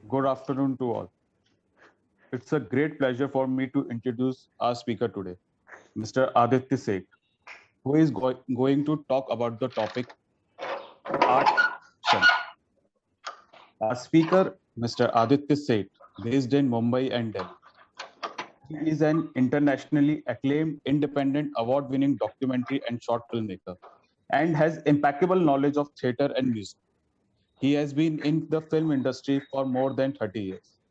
Good afternoon to all. It's a great pleasure for me to introduce our speaker today, Mr. Aditya Seth, who is going to talk about the topic art fiction. Our speaker, Mr. Aditya Seth, based in Mumbai and Delhi. He is an internationally acclaimed, independent, award-winning documentary and short filmmaker, and has impeccable knowledge of theater and music. He has been in the film industry for more than 30 years.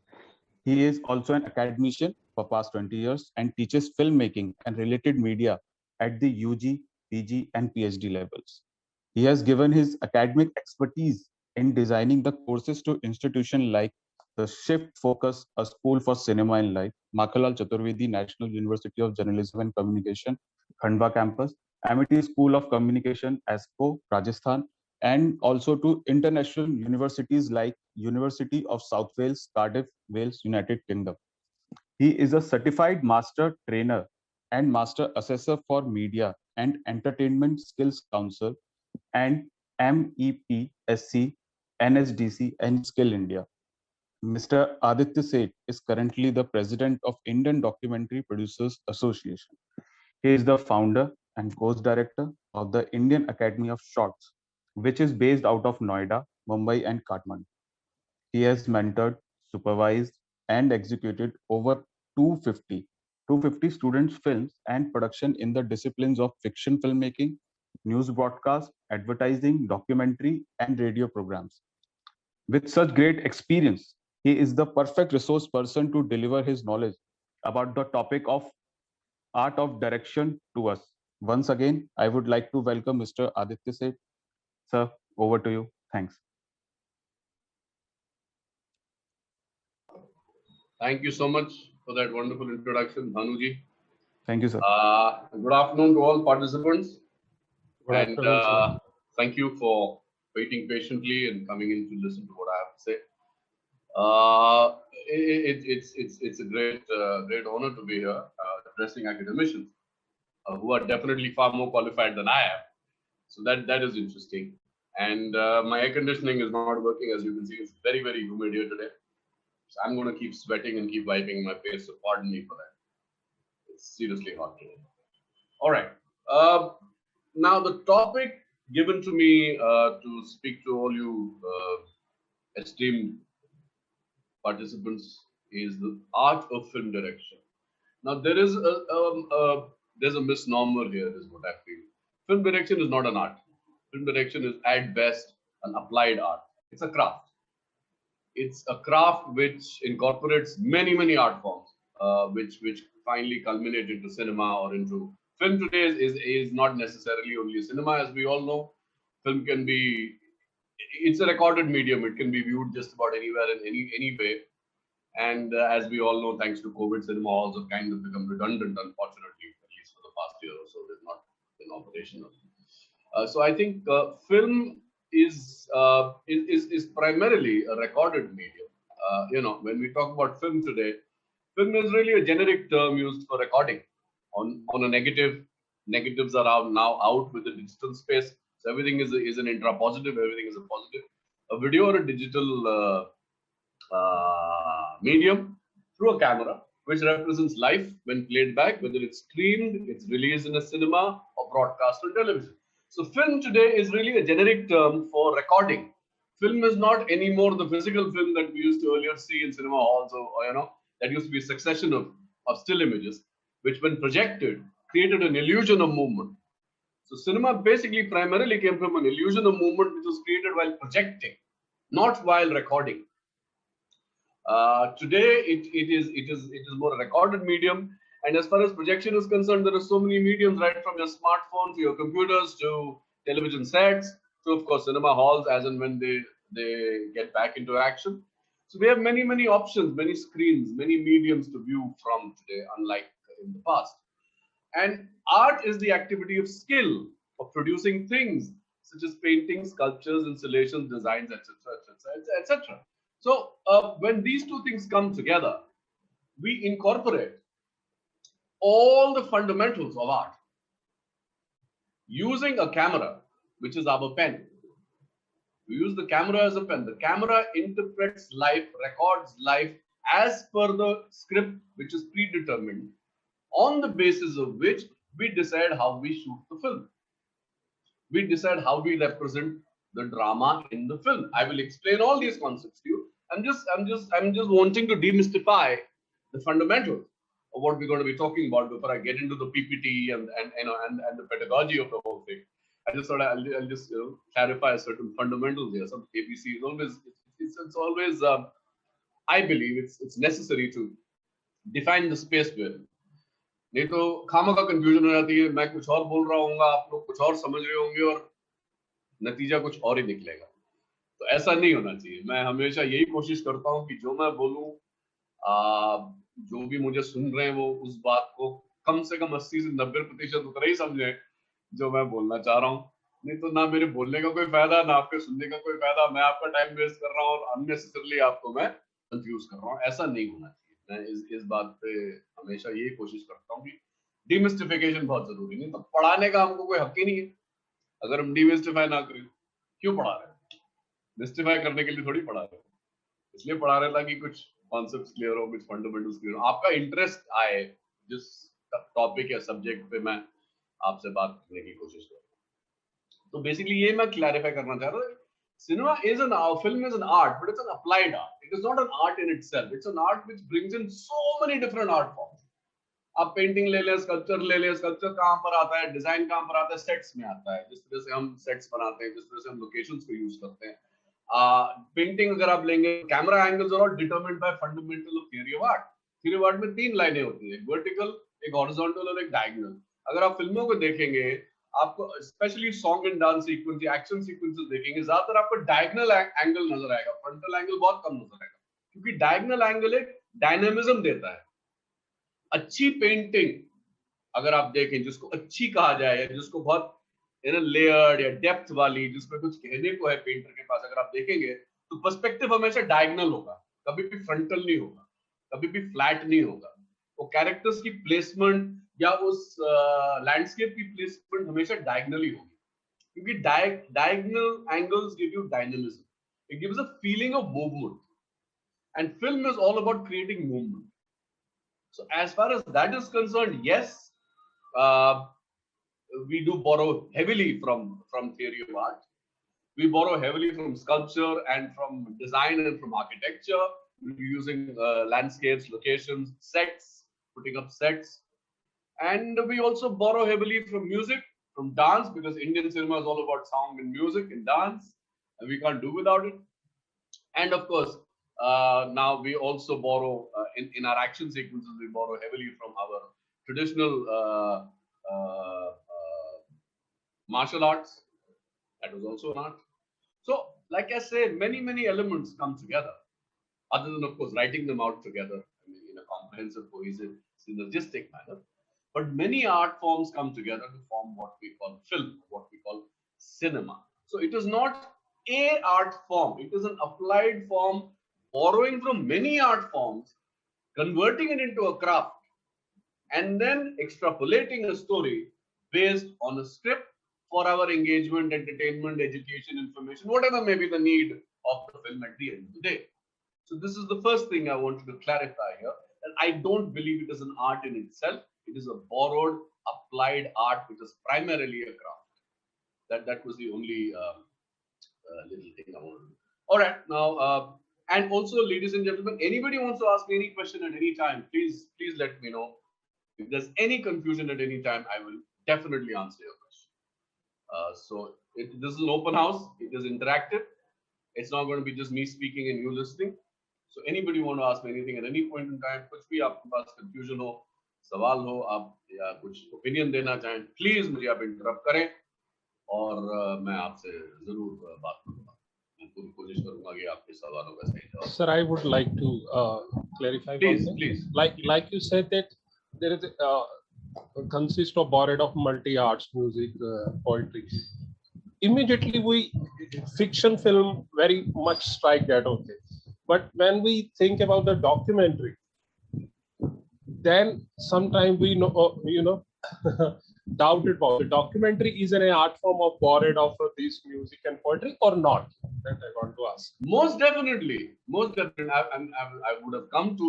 He is also an academician for past 20 years and teaches filmmaking and related media at the UG, PG, and PhD levels. He has given his academic expertise in designing the courses to institutions like the Shift Focus, a school for cinema and life, Makhalal Chaturvedi National University of Journalism and Communication, Khandwa campus, Amity School of Communication, ASCO, Rajasthan, and also to international universities like University of South Wales, Cardiff, Wales, United Kingdom. He is a certified master trainer and master assessor for media and entertainment skills council and MEPSC, NSDC, and Skill India. Mr. Aditya Seth is currently the president of Indian Documentary Producers Association. He is the founder and co-director of the Indian Academy of Shorts, which is based out of Noida, Mumbai, and Kathmandu. He has mentored, supervised, and executed over 250 students' films and production in the disciplines of fiction filmmaking, news broadcast, advertising, documentary, and radio programs. With such great experience, he is the perfect resource person to deliver his knowledge about the topic of art of direction to us. Once again, I would like to welcome Mr. Aditya Seth. Sir, over to you. Thanks. Thank you so much for that wonderful introduction, Bhanuji. Thank you, sir. Good afternoon to all participants. Good And afternoon, sir. thank you for waiting patiently and coming in to listen to what I have to say. It's a great honor to be here addressing academicians who are definitely far more qualified than I am. So that is interesting. And my air conditioning is not working, as you can see. It's very humid here today. So I'm going to keep sweating and keep wiping my face. So pardon me for that. It's seriously hot today. All right. Now the topic given to me to speak to all you esteemed participants is the art of film direction. Now there is there's a misnomer here, is what I feel. Film direction is not an art. Film direction is at best an applied art. It's a craft. It's a craft which incorporates many art forms, which finally culminate into cinema or into film. Today is not necessarily only cinema, as we all know. Film can be, it's a recorded medium. It can be viewed just about anywhere in any way. And as we all know, thanks to COVID, cinema halls have kind of become redundant, unfortunately, at least for the past year or so. They've not been operational. So I think film is primarily a recorded medium. When we talk about film today, film is really a generic term used for recording. On a negative, negatives are now out with the digital space. So everything is an intra-positive, everything is a positive. A video or a digital medium through a camera, which represents life when played back, whether it's streamed, it's released in a cinema or broadcast on television. So film today is really a generic term for recording. Film is not anymore the physical film that we used to earlier see in cinema halls, or that used to be a succession of still images, which when projected created an illusion of movement. So cinema basically primarily came from an illusion of movement which was created while projecting, not while recording. Today it is more a recorded medium, and as far as projection is concerned, there are so many mediums, right from your smartphone to your computers to television sets to, of course, cinema halls as and when they get back into action. So we have many options, many screens, many mediums to view from today, unlike in the past. And art is the activity of skill, of producing things such as paintings, sculptures, installations, designs, etc. So when these two things come together, we incorporate all the fundamentals of art using a camera, which is our pen, We use the camera as a pen. The camera interprets life, records life as per the script which is predetermined, on the basis of which we decide how we shoot the film. We decide how we represent the drama in the film. I will explain all these concepts to you. I'm just wanting to demystify the fundamentals of what we're going to be talking about before I get into the PPT and the pedagogy of the whole thing. I just thought I'll just clarify certain fundamentals here. Some ABC is always it's always I believe it's necessary to define the space we're in. नहीं तो खामा का confusion हो जाती है, मैं कुछ और बोल रहा हूँगा, आप लोग कुछ और समझ रहे होंगे और नतीजा कुछ और ही निकलेगा. तो ऐसा नहीं होना चाहिए. मैं हमेशा यही कोशिश करता हूँ कि जो मैं बोलूँ, जो भी मुझे सुन रहे हैं वो उस बात को कम से कम 80 से 90% उतना ही समझे जो मैं बोलना चाह रहा हूँ. नहीं तो ना मेरे बोलने का कोई फायदा, ना आपके सुनने का कोई फायदा. मैं आपका टाइम वेस्ट कर रहा हूँ और अननेसेसरली आपको मैं कंफ्यूज कर रहा हूँ. ऐसा नहीं होना चाहिए. मैं इस बात पे हमेशा यही कोशिश करता हूँ कि डिमिस्टिफिकेशन बहुत जरूरी. नहीं तो पढ़ाने का हमको कोई हक ही नहीं है. अगर हम डिमिस्टिफाई ना करें, क्यों पढ़ा रहे हैं? मिस्टिफाई करने के लिए थोड़ी पढ़ा रहे हैं. इसलिए पढ़ा रहे ताकि कुछ कॉन्सेप्ट्स क्लियर हो, कुछ फंडामेंटल्स क्लियर हो, आपका इंटरेस्ट आए जिस टॉपिक या सब्जेक्ट पे मैं आपसे बात करने की कोशिश कर रहा हूँ. तो बेसिकली ये मैं क्लैरिफाई करना चाह रहा हूँ. Cinema is film is an art, but it's an applied art. It is not an art in itself. It's an art which brings in so many different art forms. आप painting ले लें, sculpture ले लें. Sculpture कहाँ पर आता है? Design कहाँ पर आता है? सेट्स में आता है. जिस तरह से हम सेट्स बनाते हैं, जिस तरह से हम लोकेशंस को यूज करते हैं. पेंटिंग अगर आप लेंगे, camera angles are all determined by fundamental of theory of art. Theory of art में 3 लाइनें होती हैं, एक वर्टिकल, एक हॉरिजॉन्टल और एक डायगोनल. अगर आप फिल्मों को देखेंगे, आपको specially song and dance sequence, action sequences देखेंगे, ज्यादातर आपको डायगोनल एंगल नजर आएगा. फ्रंटल एंगल बहुत कम नजर आएगा, क्योंकि डायगोनल एंगल एक डायनामिज्म देता है. अच्छी पेंटिंग अगर आप देखें, जिसको अच्छी कहा जाए, जिसको बहुत लेयर्ड या डेप्थ वाली, जिसमें कुछ कहने को है पेंटर के पास, अगर आप देखेंगे तो पर्सपेक्टिव हमेशा डायगोनल होगा, कभी भी फ्रंटल नहीं होगा, कभी भी फ्लैट नहीं होगा. वो कैरेक्टर्स की प्लेसमेंट या उस लैंडस्केप की प्लेसमेंट हमेशा डायगोनली होगी, क्योंकि diagonal angles give you dynamism. It gives a feeling of movement, and film is all about creating movement. So as far as that is concerned, yes, we do borrow heavily from theory of art. We borrow heavily from sculpture and from design and from architecture, using landscapes, locations, sets, putting up sets. And we also borrow heavily from music, from dance, because Indian cinema is all about sound and music and dance, and we can't do without it. And of course, now we also borrow in our action sequences, we borrow heavily from our traditional martial arts. That was also an art. So, like I said, many elements come together, other than, of course, writing them out together in a comprehensive, cohesive, synergistic manner. But many art forms come together to form what we call film, what we call cinema. So it is not a art form, it is an applied form, borrowing from many art forms, converting it into a craft, and then extrapolating a story based on a script for our engagement, entertainment, education, information, whatever may be the need of the film at the end of the day. So this is the first thing I wanted to clarify here, that I don't believe it is an art in itself. It is a borrowed, applied art, which is primarily a craft. That was the only little thing I wanted to do. All right, now, and also, ladies and gentlemen, anybody wants to ask me any question at any time, please let me know. If there's any confusion at any time, I will definitely answer your question. So this is an open house. It is interactive. It's not going to be just me speaking and you listening. So anybody want to ask me anything at any point in time, कुछ भी आपके पास confusion हो, सवाल हो, आप या कुछ opinion देना चाहें, प्लीज मुझे आप इंटरप्ट करें और मैं आपसे जरूर बात करूंगा. मैं पूरी कोशिश करूंगा कि आपके सवालों का सही जवाब. Sir, I would like to clarify. Please. Like you said that there is consist of borrowed of multi arts, music, poetry. Immediately we fiction film very much strike that, okay. But when we think about the documentary, then sometimes we know, doubted about the documentary is an art form of borrowed of this music and poetry or not. that I want to ask. Most definitely, most definitely. I would have come to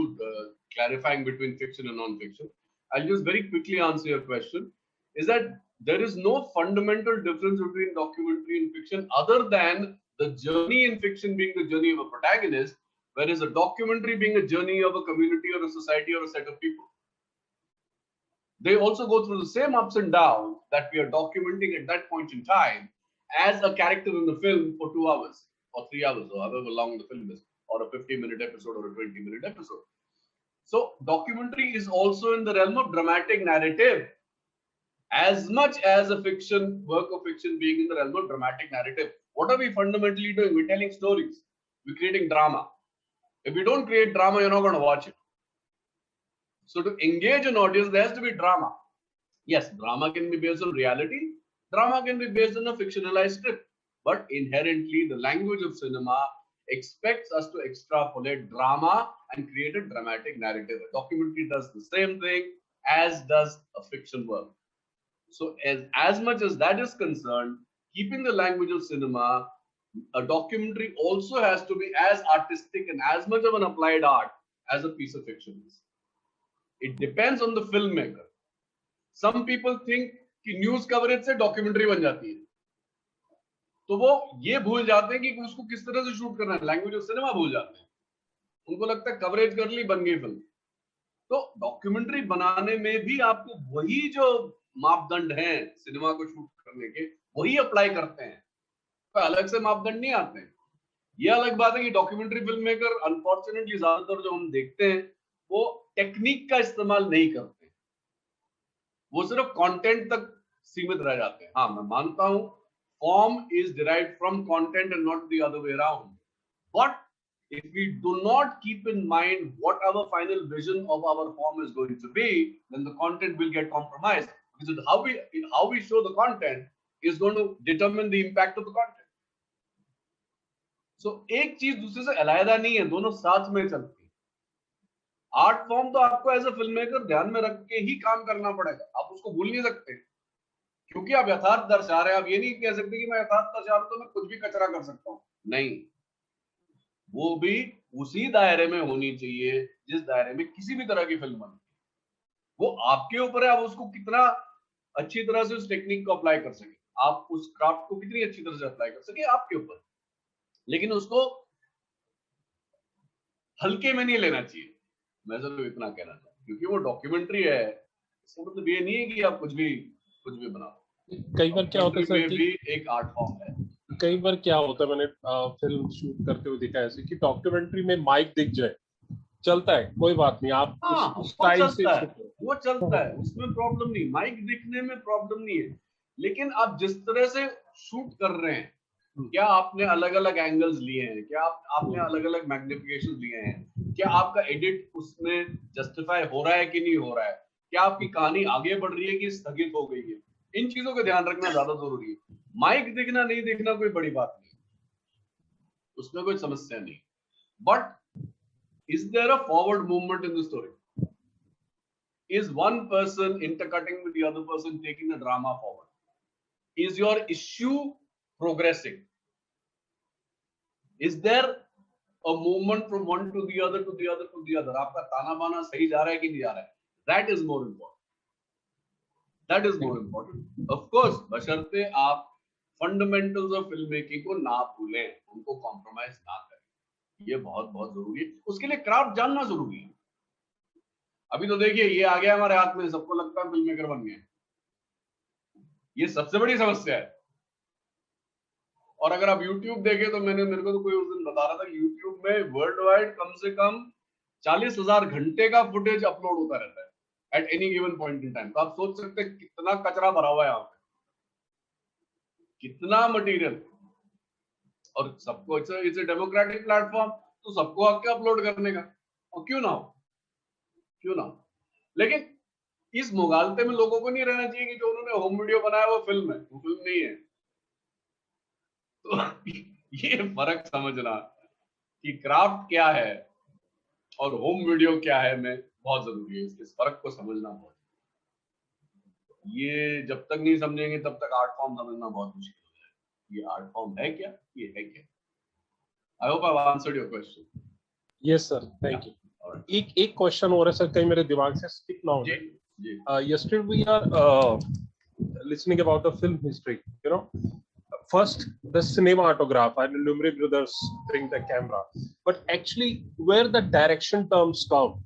clarifying between fiction and non-fiction. I'll just very quickly answer your question. Is that there is no fundamental difference between documentary and fiction other than the journey in fiction being the journey of a protagonist, whereas a documentary being a journey of a community or a society or a set of people. They also go through the same ups and downs that we are documenting at that point in time as a character in the film for 2 hours or 3 hours or however long the film is, or a 50-minute episode or a 20-minute episode. So documentary is also in the realm of dramatic narrative as much as a fiction, work of fiction being in the realm of dramatic narrative. What are we fundamentally doing? We're telling stories. We're creating drama. If we don't create drama, you're not going to watch it. So to engage an audience, there has to be drama. Yes, drama can be based on reality. Drama can be based on a fictionalized script. But inherently, the language of cinema expects us to extrapolate drama and create a dramatic narrative. A documentary does the same thing as does a fiction work. So as much as that is concerned, keeping the language of cinema, a documentary also has to be as artistic and as much of an applied art as a piece of fiction is. It depends on the filmmaker. Some people think कि news coverage से documentary बन जाती है, तो वो ये भूल जाते हैं कि उसको किस तरह से शूट करना है, लैंग्वेज ऑफ सिनेमा भूल जाते हैं. उनको लगता है कवरेज कर ली बन गई फिल्म. तो डॉक्यूमेंट्री बनाने में भी आपको वही जो मापदंड हैं सिनेमा को शूट करने के, वही अप्लाई करते हैं. तो अलग से मापदंड नहीं आते हैं. ये अलग बात है कि डॉक्यूमेंट्री फिल्म मेकर अनफॉर्चुनेटली ज्यादातर जो हम देखते हैं वो टेक्निक का इस्तेमाल नहीं करते, वो सिर्फ कंटेंट तक सीमित रह जाते हैं. हाँ, मैं मानता हूं form is derived from content and not the other way around, but if we do not keep in mind what our final vision of our form is going to be, then the content will get compromised, because how we show the content is going to determine the impact of the content. So एक चीज दूसरे से अलग नहीं है, दोनों साथ में चलती है. आर्ट फॉर्म तो आपको एज अ फिल्म मेकर ध्यान में रख के ही काम करना पड़ेगा, आप उसको भूल नहीं सकते, क्योंकि आप यथार्थ दर्शा रहे हैं. आप ये नहीं कह सकते कि मैं यथार्थ दर्शा रहा हूं तो मैं कुछ भी कचरा कर सकता हूं. नहीं, वो भी उसी दायरे में होनी चाहिए जिस दायरे में किसी भी तरह की फिल्म बनती है. वो आपके ऊपर है, आप उसको कितना अच्छी तरह से उस टेक्निक को अप्लाई कर सके, आप उस क्राफ्ट को कितनी अच्छी तरह से अप्लाई कर सके, आपके ऊपर. लेकिन उसको हल्के में नहीं लेना चाहिए, मैं सिर्फ इतना कहना चाहता हूं. क्योंकि वो डॉक्यूमेंट्री है, इसका मतलब ये नहीं है कि आप कुछ भी बनाओ. कई बार क्या होता है सर कि एक आर्ट फॉर्म है. कई बार क्या होता है, मैंने फिल्म शूट करते हुए देखा है ऐसे कि डॉक्यूमेंट्री में माइक दिख जाए, चलता है, कोई बात नहीं, आप उस स्टाइल से वो चलता है, उसमें प्रॉब्लम नहीं, माइक दिखने में प्रॉब्लम नहीं है. लेकिन आप जिस तरह से शूट कर रहे हैं, क्या आपने अलग अलग एंगल्स लिए हैं, क्या आपने अलग अलग मैग्निफिकेशन लिए हैं, क्या आपका एडिट उसमें जस्टिफाई हो रहा है कि नहीं हो रहा है, क्या आपकी कहानी आगे बढ़ रही है कि स्थगित हो गई है, इन चीजों का ध्यान रखना ज्यादा जरूरी है. माइक दिखना नहीं दिखना कोई बड़ी बात नहीं, उसमें कोई समस्या नहीं. But is there a forward movement in the story? Is one person intercutting with the other person taking the drama forward? Is your issue progressing? Is there a movement from one to the other to the other to the other? आपका ताना बाना सही जा रहा है कि नहीं जा रहा है? That is more important. That is more important. Of course, बशर्ते आप फंडामेंटल्स ऑफ फिल्म मेकिंग को ना भूलें, उनको कॉम्प्रोमाइज ना करें. ये बहुत बहुत जरूरी है. उसके लिए क्राफ्ट जानना जरूरी है. अभी तो देखिए ये आ गया हमारे हाथ में, सबको लगता है फिल्म मेकर बन गए. ये सबसे बड़ी समस्या है. और अगर आप YouTube देखें तो मेरे को तो कोई उस दिन बता रहा था कि YouTube में वर्ल्ड वाइड कम से कम 40,000 घंटे का फुटेज अपलोड होता रहता है at any given point in time. तो आप सोच सकते हैं कितना कचरा भरा हुआ है यहाँ पे, कितना मटेरियल. और सबको इट्स अ डेमोक्रेटिक प्लेटफॉर्म, तो सबको हक है अपलोड करने का, और क्यों ना हो. लेकिन इस मुगालते में लोगों को नहीं रहना चाहिए कि जो उन्होंने होम वीडियो बनाया वो फिल्म है. वो फिल्म नहीं है. तो ये फर्क समझना कि क्राफ्ट क्या है और होम वीडियो क्या है में बहुत जरूरी है. इस फर्क को समझना बहुत, ये जब तक नहीं समझेंगे तब तक आर्ट फॉर्म समझना बहुत मुश्किल हो जाएगा. ये आर्ट फॉर्म है क्या, ये है क्या. I hope I've answered your question. Yes, sir. Thank you. All right. एक क्वेश्चन हो रहा है सर, कहीं मेरे दिमाग से स्किप ना हो जाए. Yesterday we are listening about the film history. You know, first the cinematograph and Lumbri brothers bring the camera, but actually where the direction terms come,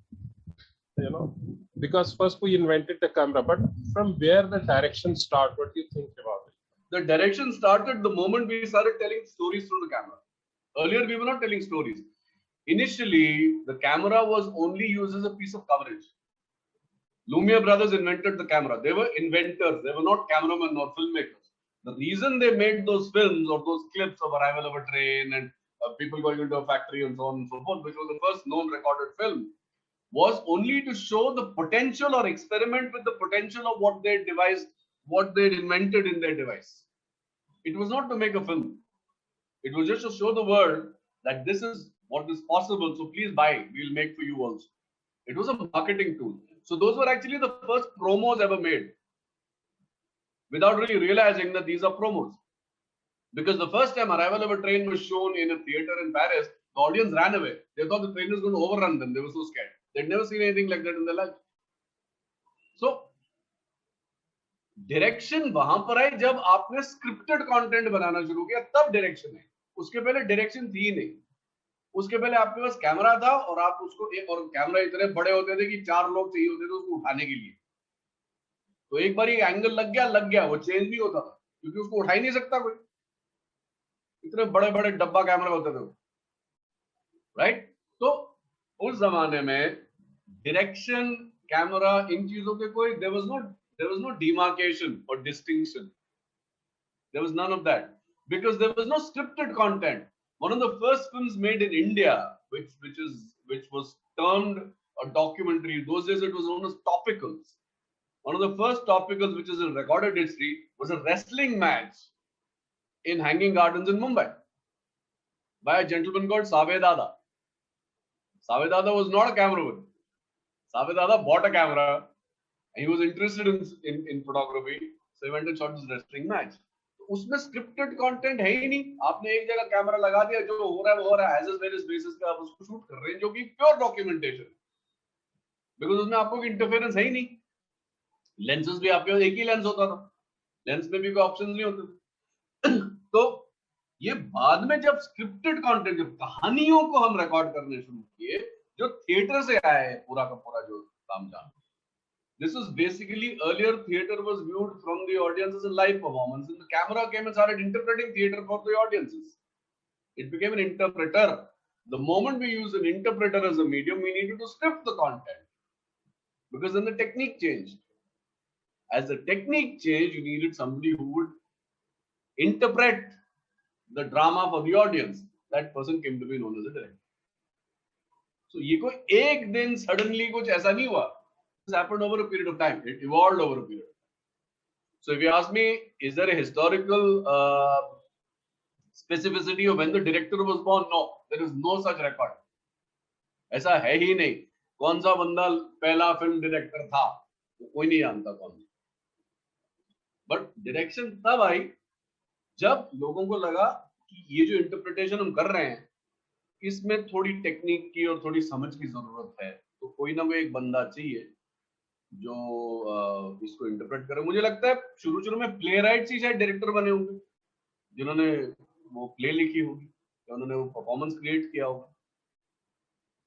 you know, because first we invented the camera, but from where the direction start? What do you think about it? The direction started the moment we started telling stories through the camera. Earlier, we were not telling stories. Initially, the camera was only used as a piece of coverage. Lumiere brothers invented the camera. They were inventors. They were not cameramen or filmmakers. The reason they made those films or those clips of arrival of a train and people going into a factory and so on and so forth, which was the first known recorded film, was only to show the potential or experiment with the potential of what they devised, what they invented in their device. It was not to make a film. It was just to show the world that this is what is possible. So please buy. We'll make for you also. It was a marketing tool. So those were actually the first promos ever made, without really realizing that these are promos. Because the first time Arrival of a Train was shown in a theater in Paris, the audience ran away. They thought the train was going to overrun them. They were so scared. They'd never seen anything like that in their life. So direction वहां पर आई जब आपने scripted content बनाना शुरू किया, तब direction है. उसके पहले डायरेक्शन थी नहीं. उसके पहले आपके पास कैमरा था और आप उसको और कैमरा इतने बड़े होते थे कि 4 लोग चाहिए होते थे उसको उठाने के लिए. तो एक बार ये एंगल लग गया वो चेंज नहीं होता था क्योंकि उसको उठा ही नहीं सकता कोई. इतने बड़े बड़े डब्बा कैमरा होते थे, राइट. तो उस जमाने में डायरेक्शन, कैमरा, इन चीजों के कोई there was no demarcation or distinction. There was none of that because there was no scripted content. One of the first films made in India, which was termed a documentary. In those days, it was known as topicals. One of the first topicals, which is in recorded history, was a wrestling match in Hanging Gardens in Mumbai by a gentleman called Save Dada. Save Dada was not a cameraman. Save Dada bought a camera. He was interested in photography, so he went and shot this wrestling match. उसमें scripted content है ही नहीं. आपने एक जगह camera लगा दिया, जो हो रहा है वो हो रहा है. As is various basis पे आप उसको शूट कर रहे हैं, जो कि pure documentation. Because उसमें आपको इंटरफेरेंस है ही नहीं. लेंसेज भी आपके पास एक ही लेंस होता था. लेंस में भी कोई ऑप्शन नहीं होते. तो ये बाद में जब स्क्रिप्टेड कंटेंट, जब कहानियों को हम रिकॉर्ड करने शुरू किए, जो थिएटर से आया है पूरा का पूरा जो काम जान. This was basically, earlier theater was viewed from the audience as a live performance, and the camera came and started interpreting theater for the audiences. It became an interpreter. The moment we use an interpreter as a medium, we needed to script the content because then the technique changed. As the technique changed, you needed somebody who would interpret the drama for the audience. That person came to be known as a director. So ये कोई एक दिन suddenly कुछ ऐसा नहीं हुआ. Happened over a period of time. It evolved over a period of time. So if you ask me, is there a historical specificity of when the director was born? No, there is no such record. ऐसा है ही नहीं. कौन सा बंदा पहला film director था कोई नहीं जानता कौन. बट डायरेक्शन तब आई जब लोगों को लगा कि ये जो इंटरप्रिटेशन हम कर रहे हैं इसमें थोड़ी टेक्निक की और थोड़ी समझ की जरूरत है. तो कोई ना कोई एक बंदा चाहिए जो इसको इंटरप्रेट करे. मुझे लगता है शुरू में प्ले राइट्स ही शायद डायरेक्टर बने होंगे, जिन्होंने वो प्ले लिखी होगी या उन्होंने वो परफॉर्मेंस क्रिएट किया होगा.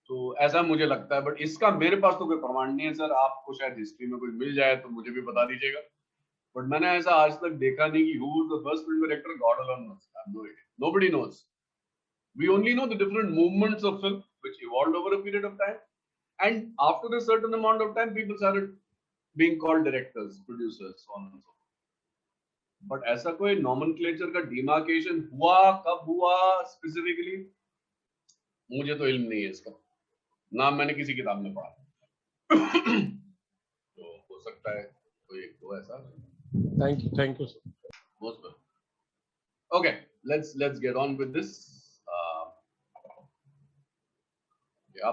तो ऐसा मुझे लगता है. बट इसका मेरे पास तो कोई प्रमाण नहीं है सर. आपको शायद हिस्ट्री में कुछ मिल जाए तो मुझे भी बता दीजिएगा. बट मैंने ऐसा आज तक देखा नहीं कि who was the first film director. God alone knows. I have no idea. Nobody knows. We only know the different movements of film which evolved over a period of time. And after a certain amount of time, people started being called directors, producers, so on and so forth. But ऐसा कोई nomenclature का demarcation हुआ, कब हुआ specifically, मुझे तो इल्म नहीं है इसका. नाम मैंने किसी किताब में पढ़ा. तो हो सकता है कोई एक तो ऐसा. Thank you, sir. Most welcome. Okay, let's get on with this.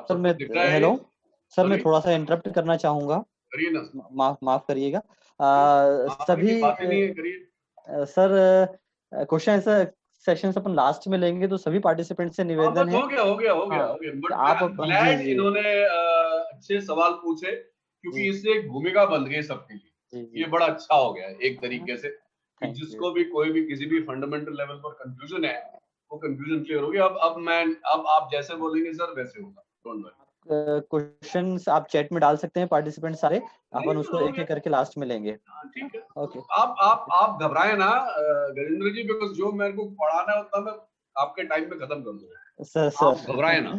Sir मैं हेलो सर मैं थोड़ा सा इंटरप्ट करना चाहूंगा. करिए ना. माफ करिएगा. सभी बात नहीं है, करिए. सर क्वेश्चन है सेशंस अपन लास्ट में लेंगे, तो सभी पार्टिसिपेंट से निवेदन है। हो गया। बट आप ग्लैड इन्होंने अच्छे सवाल पूछे, क्योंकि इससे एक भूमिका बन गई सबके लिए। ये बड़ा अच्छा हो गया एक तरीके से, कि जिसको भी कोई भी किसी भी फंडामेंटल लेवल पर कंफ्यूजन है, वो कंफ्यूजन क्लियर होगी। अब आप जैसे बोलेंगे सर वैसे होगा, डोंट वरी। क्वेश्चंस आप चैट में डाल सकते हैं पार्टिसिपेंट सारे, अपन उसको एक एक करके लास्ट में लेंगे। ठीक है, ओके। आप घबराए ना गजेंद्र जी, बिकॉज जो मेरे को पढ़ाना है उतना मैं आपके टाइम में खत्म कर दूंगा। सर आप घबराए ना।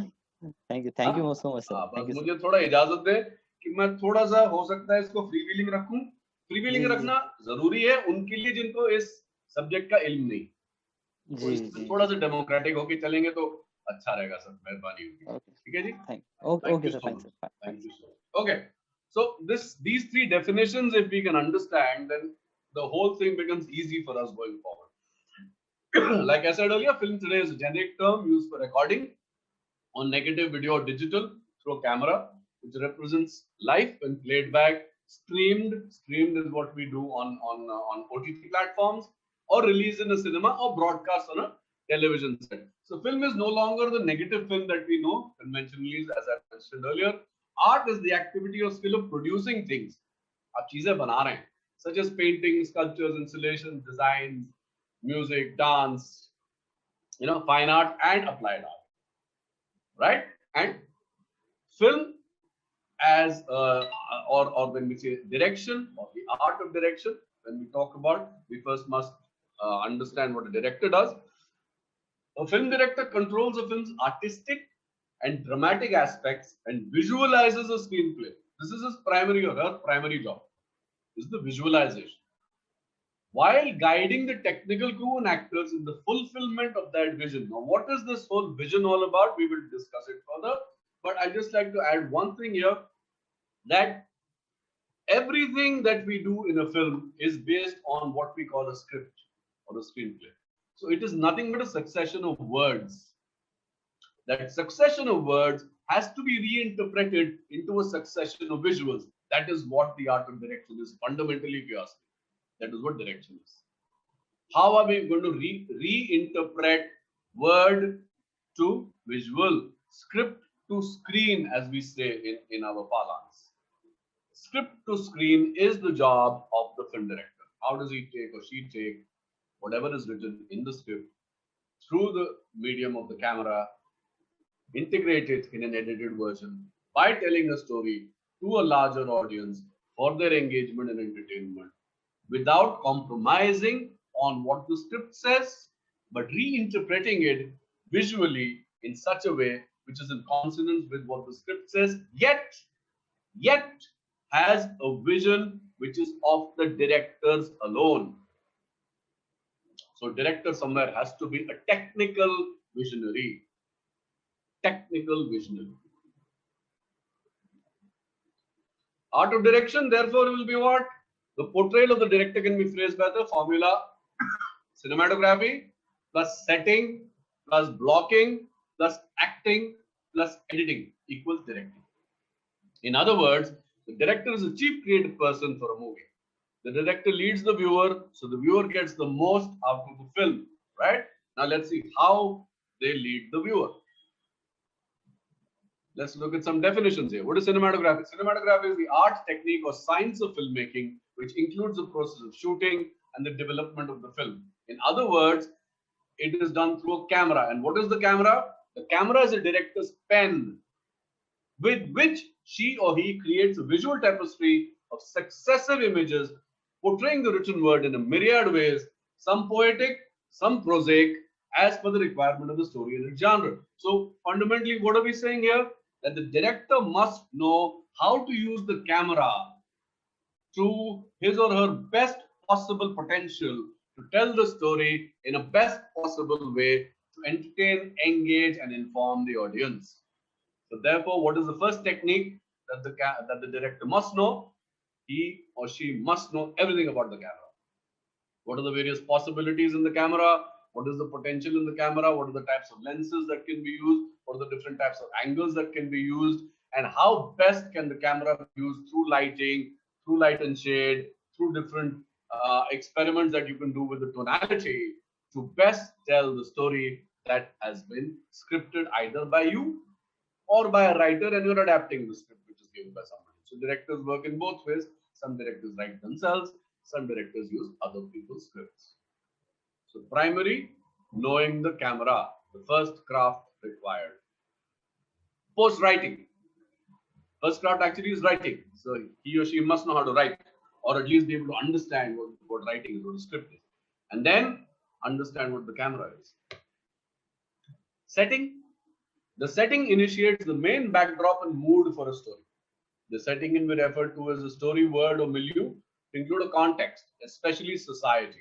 Thank you so much sir. बस मुझे थोड़ा इजाजत दे कि मैं थोड़ा सा हो सकता है इसको फ्री व्हीलिंग रखूं। फ्री व्हीलिंग रखना जरूरी है उनके लिए जिनको इस सब्जेक्ट का इल्म नहीं, तो इसमें थोड़ा सा डेमोक्रेटिक होके चलेंगे तो अच्छा रहेगा सर, मेहरबानी होगी। ठीक है जी, okay sir, thank you sir. Okay, so these three definitions, if we can understand, then the whole thing becomes easy for us going forward. Like I said earlier, film today is a generic term used for recording on negative video or digital through a camera, which represents life when played back, streamed is what we do on OTT platforms, or released in a cinema or broadcast on a television set. So film is no longer the negative film that we know conventionally, as I mentioned earlier. Art is the activity or skill of producing things. आप चीजें बना रहे हैं, such as painting, sculptures, installations, designs, music, dance, fine art and applied art. Right? And film as or when we say direction or the art of direction, when we talk about, we first must understand what a director does. A film director controls a film's artistic and dramatic aspects and visualizes a screenplay. This is his primary or her primary job. This is the visualization, while guiding the technical crew and actors in the fulfillment of that vision. Now, what is this whole vision all about? We will discuss it further. But I just like to add one thing here, that everything that we do in a film is based on what we call a script or a screenplay. So it is nothing but a succession of words. That succession of words has to be reinterpreted into a succession of visuals. That is what the art of direction is fundamentally, if you ask me. That is what direction is. How are we going to reinterpret word to visual, script to screen, as we say in our parlance? Script to screen is the job of the film director. How does he take or she take whatever is written in the script through the medium of the camera, integrate it in an edited version by telling a story to a larger audience for their engagement and entertainment, without compromising on what the script says, but reinterpreting it visually in such a way which is in consonance with what the script says, yet has a vision which is of the directors alone. So director somewhere has to be a technical visionary. Art of direction, therefore, will be what? The portrayal of the director can be phrased by the formula cinematography plus setting plus blocking plus acting plus editing equals directing. In other words, the director is the chief creative person for a movie. The director leads the viewer, so the viewer gets the most out of the film, right? Now let's see how they lead the viewer. Let's look at some definitions here. What is cinematography? Cinematography is the art, technique, or science of filmmaking, which includes the process of shooting and the development of the film. In other words, it is done through a camera. And what is the camera? The camera is a director's pen, with which she or he creates a visual tapestry of successive images portraying the written word in a myriad ways, some poetic, some prosaic, as per the requirement of the story and its genre. So fundamentally, what are we saying here? That the director must know how to use the camera to his or her best possible potential to tell the story in a best possible way to entertain, engage, and inform the audience. So therefore, what is the first technique that the director must know? He or she must know everything about the camera. What are the various possibilities in the camera? What is the potential in the camera? What are the types of lenses that can be used? What are the different types of angles that can be used? And how best can the camera be used through lighting, through light and shade, through different experiments that you can do with the tonality to best tell the story that has been scripted either by you or by a writer, and you're adapting the script which is given by somebody. So directors work in both ways. Some directors write themselves, some directors use other people's scripts. So primary, knowing the camera, the first craft required. Post writing. First craft actually is writing. So he or she must know how to write, or at least be able to understand what writing is, what the script is. And then understand what the camera is. Setting. The setting initiates the main backdrop and mood for a story. The setting can be referred to as a story word or milieu to include a context, especially society.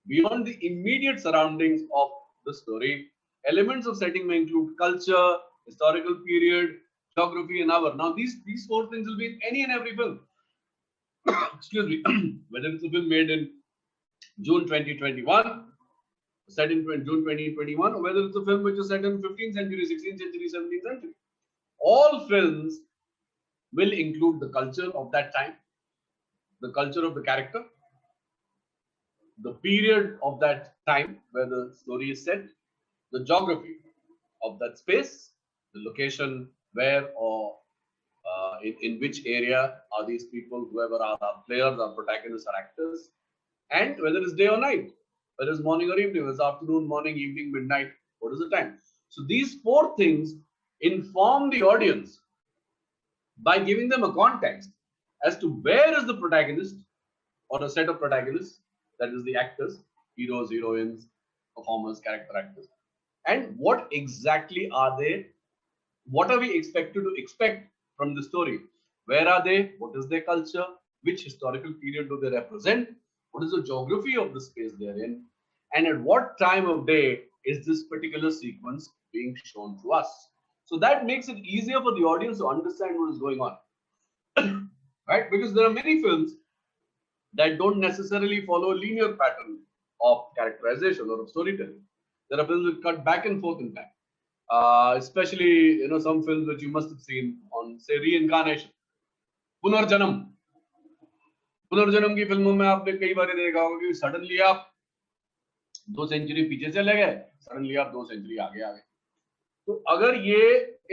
Beyond the immediate surroundings of the story, elements of setting may include culture, historical period, geography, and other. Now, these four things will be in any and every film. Excuse me, whether it's a film made in June 2021, set in June 2021, or whether it's a film which is set in 15th century, 16th century, 17th century. All films will include the culture of that time, the culture of the character, the period of that time where the story is set, the geography of that space, the location where or in which area are these people, whoever are our players, our protagonists, our actors, and whether it's day or night, whether it's morning or evening, whether it's afternoon, morning, evening, midnight, what is the time? So these four things inform the audience by giving them a context as to where is the protagonist or a set of protagonists, that is the actors, heroes, heroines, performers, character actors, and what exactly are they, what are we expected to expect from the story, where are they, what is their culture, which historical period do they represent, what is the geography of the space they're in, and at what time of day is this particular sequence being shown to us. So that makes it easier for the audience to understand what is going on. Right? Because there are many films that don't necessarily follow a linear pattern of characterization or of storytelling. There are films that cut back and forth in time. Especially, some films which you must have seen on, say, reincarnation. पुनर्जन्म की फिल्मों में आपने कई बार देखा होगा कि suddenly आप 2 सेंचुरी पीछे चले गए, सडनली आप 2 सेंचुरी आगे आ गए. तो अगर ये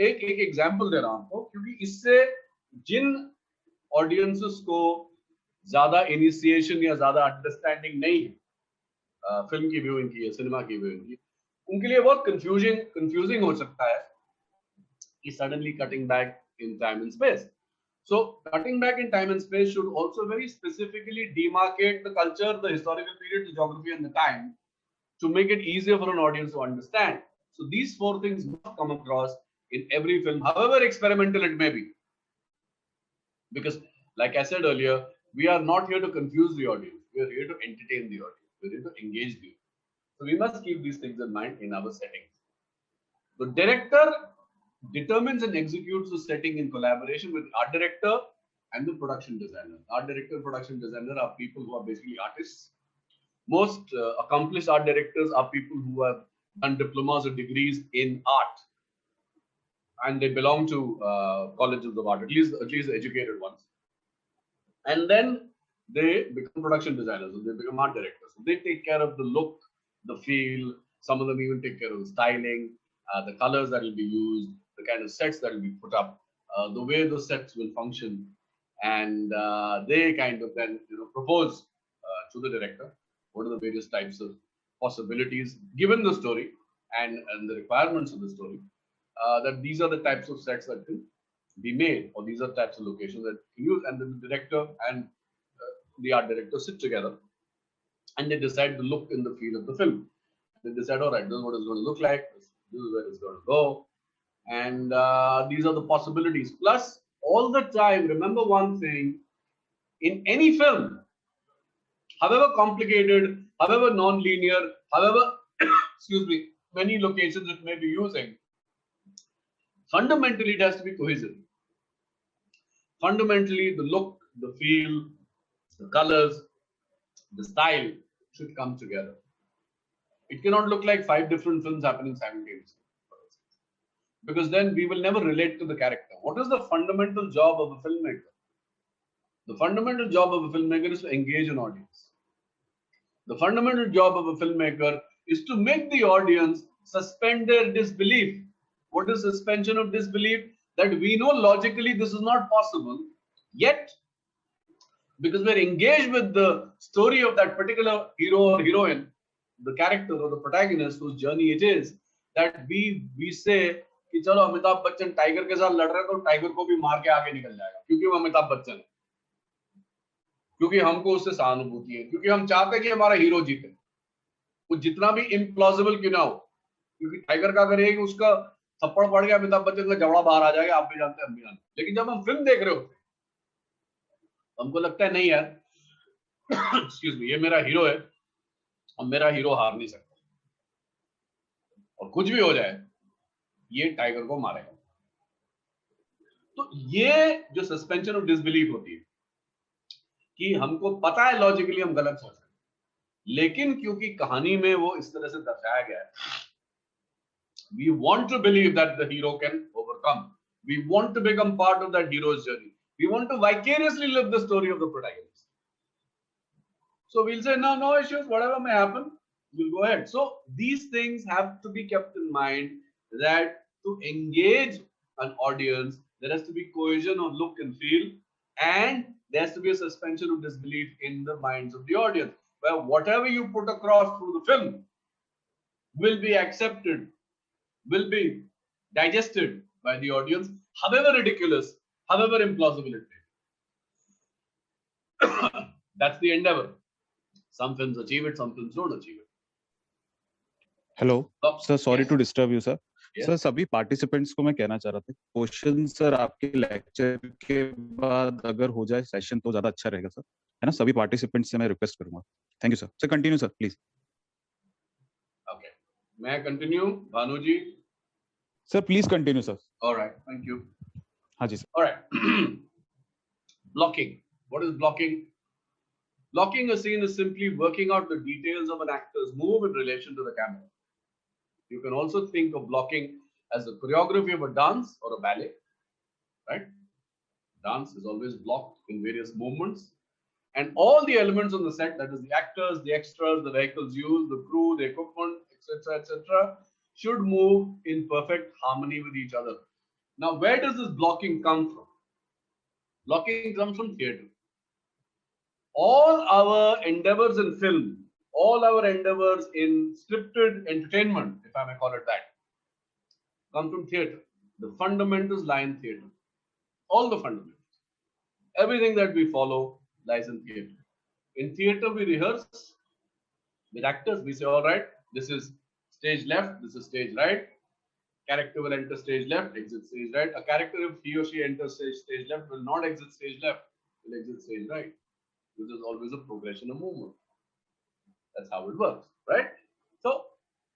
एक एग्जांपल दे रहा हूं आपको, क्योंकि इससे जिन ऑडियंसेस को ज्यादा इनिशिएशन या ज्यादा अंडरस्टैंडिंग नहीं है फिल्म की व्यूइंग की, सिनेमा की व्यूइंग की, उनके लिए बहुत कंफ्यूजिंग हो सकता है कि suddenly cutting back in time and space. So cutting back in time and space should also very specifically demarcate the culture, the historical period, the geography, and the time to make it easier for an audience to understand. So these four things must come across in every film, however experimental it may be. Because, like I said earlier, we are not here to confuse the audience. We are here to entertain the audience. We are here to engage the audience. So we must keep these things in mind in our settings. The director determines and executes the setting in collaboration with art director and the production designer. Art director, production designer are people who are basically artists. Most accomplished art directors are people who have done diplomas or degrees in art, and they belong to colleges of art, at least the educated ones. And then they become production designers, and they become art directors. So they take care of the look, the feel. Some of them even take care of the styling, the colors that will be used, the kind of sets that will be put up, the way those sets will function, and they kind of then propose to the director what are the various types of possibilities given the story and the requirements of the story, that these are the types of sets that can be made, or these are types of locations that can use, and then the director and the art director sit together and they decide the look and the feel of the film. They decide, all right, this is what it's going to look like, this is where it's going to go. And these are the possibilities. Plus, all the time, remember one thing, in any film, however complicated, however non-linear, however, excuse me, many locations it may be using, fundamentally it has to be cohesive. Fundamentally, the look, the feel, the colors, the style should come together. It cannot look like 5 different films happening simultaneously, because then we will never relate to the character. What is the fundamental job of a filmmaker? The fundamental job of a filmmaker is to engage an audience. The fundamental job of a filmmaker is to make the audience suspend their disbelief. What is suspension of disbelief? That we know logically this is not possible, yet because we're engaged with the story of that particular hero or heroine, the character or the protagonist whose journey it is, that we say कि चलो Amitabh Bachchan tiger के साथ लड़ रहे हैं तो tiger को भी मार के आगे निकल जाएगा क्योंकि वो अमिताभ बच्चन है, क्योंकि हमको उससे सहानुभूति है, क्योंकि हम चाहते हैं कि हमारा हीरो जीते, वो जितना भी इम्प्लॉजिबल क्यों ना हो, क्योंकि टाइगर का अगर एक उसका थप्पड़ पड़ गया अमिताभ बच्चन का जबड़ा बाहर आ जाएगा, आप भी जानते हैं हम भी जानते हैं। लेकिन जब हम फिल्म देख रहे होते हैं हमको लगता है नहीं यार एक्सक्यूज मी, ये मेरा हीरो है और मेरा हीरो हार नहीं सकता, और कुछ भी हो जाए ये टाइगर को मारेगा। तो ये जो सस्पेंशन ऑफ डिसबिलीफ होती है कि हमको पता है लॉजिकली हम गलत सोच रहे हैं, लेकिन क्योंकि कहानी में वो इस तरह से दर्शाया गया है, we want to believe that the hero can overcome, we want to become part of that hero's journey, we want to vicariously live the story of the protagonist. So we'll say no issues, whatever may happen, we'll go ahead. So these things have to be kept in mind, that to engage an audience there has to be cohesion of look and feel, and there has to be a suspension of disbelief in the minds of the audience, where whatever you put across through the film will be accepted, will be digested by the audience, however ridiculous, however implausible it may. That's the endeavor. Some films achieve it, some films don't achieve it. Hello sir, sorry to disturb you sir. Yes. Sir सभी participants को मैं कहना चाह रहा था, question sir आपके lecture के बाद अगर हो जाए सेशन तो ज्यादा अच्छा रहेगा सर, है ना। सभी पार्टिसिपेंट्स से मैं रिक्वेस्ट करूंगा। Thank you sir. Sir continue sir please. Okay. May I continue, Bhanuji? Sir please continue sir. All right. Thank you. हाँ जी sir. All right. Blocking. What is blocking? Blocking a scene is simply working out the details of an actor's move in relation to the camera. You can also think of blocking as the choreography of a dance or a ballet, right? Dance is always blocked in various movements, and all the elements on the set, that is the actors, the extras, the vehicles used, the crew, the equipment, etc., should move in perfect harmony with each other. Now, where does this blocking come from? Blocking comes from theatre. All our endeavors in film, all our endeavors in scripted entertainment, if I may call it that, come from theatre. The fundamentals lie in theatre. All the fundamentals. Everything that we follow lies in theatre. In theatre, we rehearse with actors. We say, all right, this is stage left, this is stage right. Character will enter stage left, exit stage right. A character, if he or she enters stage left, will not exit stage left, will exit stage right. This is always a progression of movement. That's how it works, right? So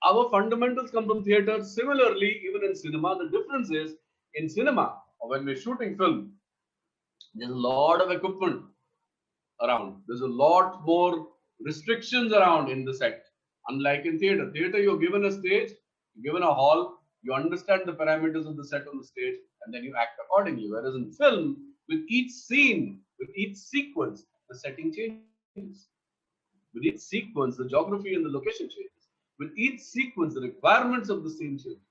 our fundamentals come from theatre. Similarly, even in cinema, the difference is in cinema, or when we're shooting film, there's a lot of equipment around. There's a lot more restrictions around in the set. Unlike in theatre. Theatre, you're given a stage, you're given a hall, you understand the parameters of the set on the stage, and then you act accordingly. Whereas in film, with each scene, with each sequence, the setting changes. With each sequence, the geography and the location changes. With each sequence, the requirements of the scene changes.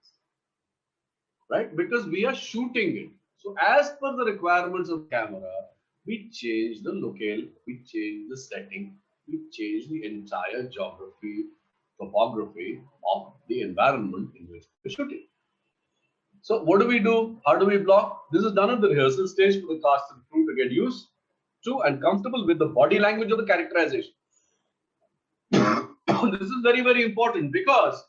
Right? Because we are shooting it. So as per the requirements of camera, we change the locale, we change the setting, we change the entire geography, topography of the environment in which we're shooting. So what do we do? How do we block? This is done at the rehearsal stage for the cast and crew to get used to and comfortable with the body language of the characterization. This is very, very important because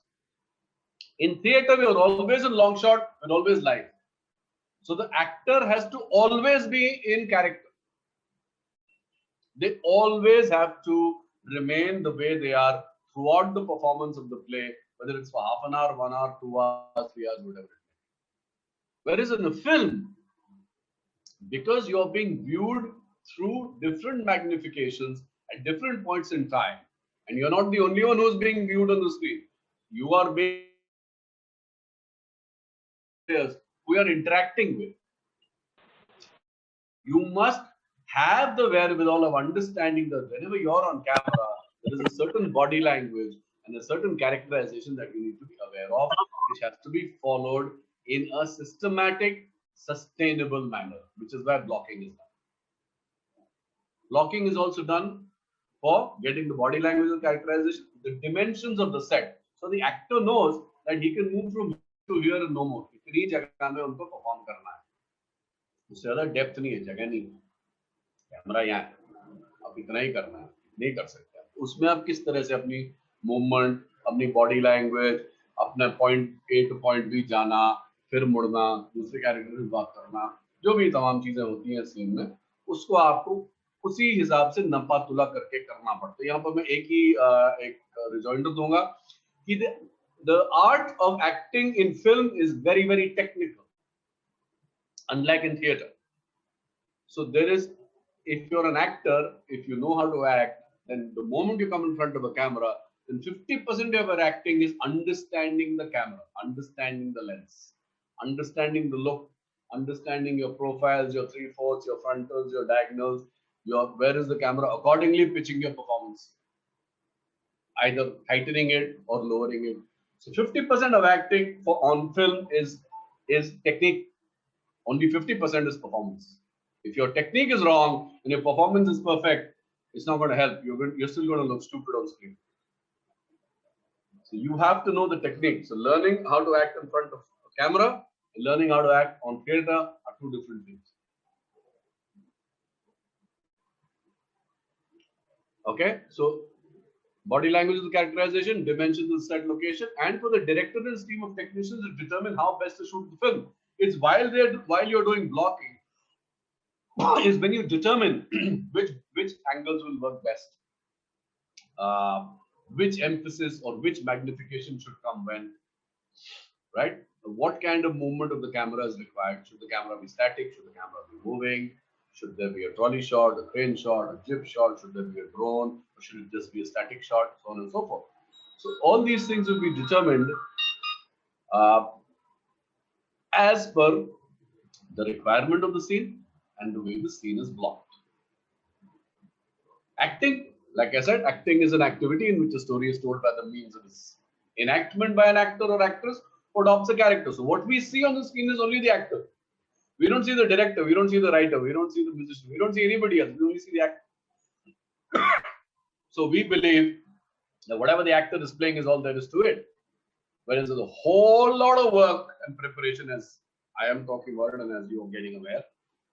in theatre, we are always in long shot and always live. So the actor has to always be in character. They always have to remain the way they are throughout the performance of the play, whether it's for half an hour, 1 hour, 2 hours, 3 hours, whatever it is. Whereas in a film, because you're being viewed through different magnifications at different points in time, and you're not the only one who's being viewed on the screen, you are being who you're interacting with. You must have the wherewithal of understanding that whenever you're on camera, there is a certain body language and a certain characterization that you need to be aware of, which has to be followed in a systematic, sustainable manner, which is why blocking is done. Blocking is also done for getting the body language characterization, the dimensions of the set. So the actor knows that he can move from here to here and no more. इतनी जगह में उनको perform करना है. उससे ज़्यादा depth नहीं है, जगह नहीं है. कैमरा यहाँ है, आप इतना ही करना है, नहीं कर सकते. उसमें आप किस तरह से अपनी मूवमेंट, अपनी बॉडी लैंग्वेज, अपना point A to point B जाना, फिर मुड़ना, दूसरे कैरेक्टर से बात करना, जो भी तमाम चीजें होती हैं सीन में, उसको आपको उसी हिसाब से नपा तुला करके करना पड़ता है. यहाँ पर मैं एक रिजॉइंडर दूंगा कि the art of acting in film is very, very technical, unlike in theater. So there is, if you're an actor, if you know how to act, then the moment you come in front of a camera, then 50% of your acting is understanding the camera, understanding the lens, understanding the look, understanding your profiles, your 3/4, your frontals, your diagonals, where is the camera, accordingly pitching your performance, either heightening it or lowering it. So 50% of acting on film is technique. Only 50% is performance. If your technique is wrong and your performance is perfect, it's not going to help. You're still going to look stupid on screen. So you have to know the technique. So learning how to act in front of a camera and learning how to act on theater are two different things. Okay, so body language is the characterization, dimensions is the set location, and for the director and his team of technicians to determine how best to shoot the film. It's while you're doing blocking, is when you determine which angles will work best, which emphasis or which magnification should come when, right? What kind of movement of the camera is required? Should the camera be static? Should the camera be moving? Should there be a trolley shot, a crane shot, a jib shot? Should there be a drone? Or should it just be a static shot? So on and so forth. So all these things will be determined as per the requirement of the scene and the way the scene is blocked. Acting, like I said, acting is an activity in which a story is told by the means of its enactment by an actor or actress who adopts a character. So what we see on the screen is only the actor. We don't see the director, we don't see the writer, we don't see the musician, we don't see anybody else, we only see the actor. So we believe that whatever the actor is playing is all there is to it. Whereas there's a whole lot of work and preparation, as I am talking about it and as you are getting aware,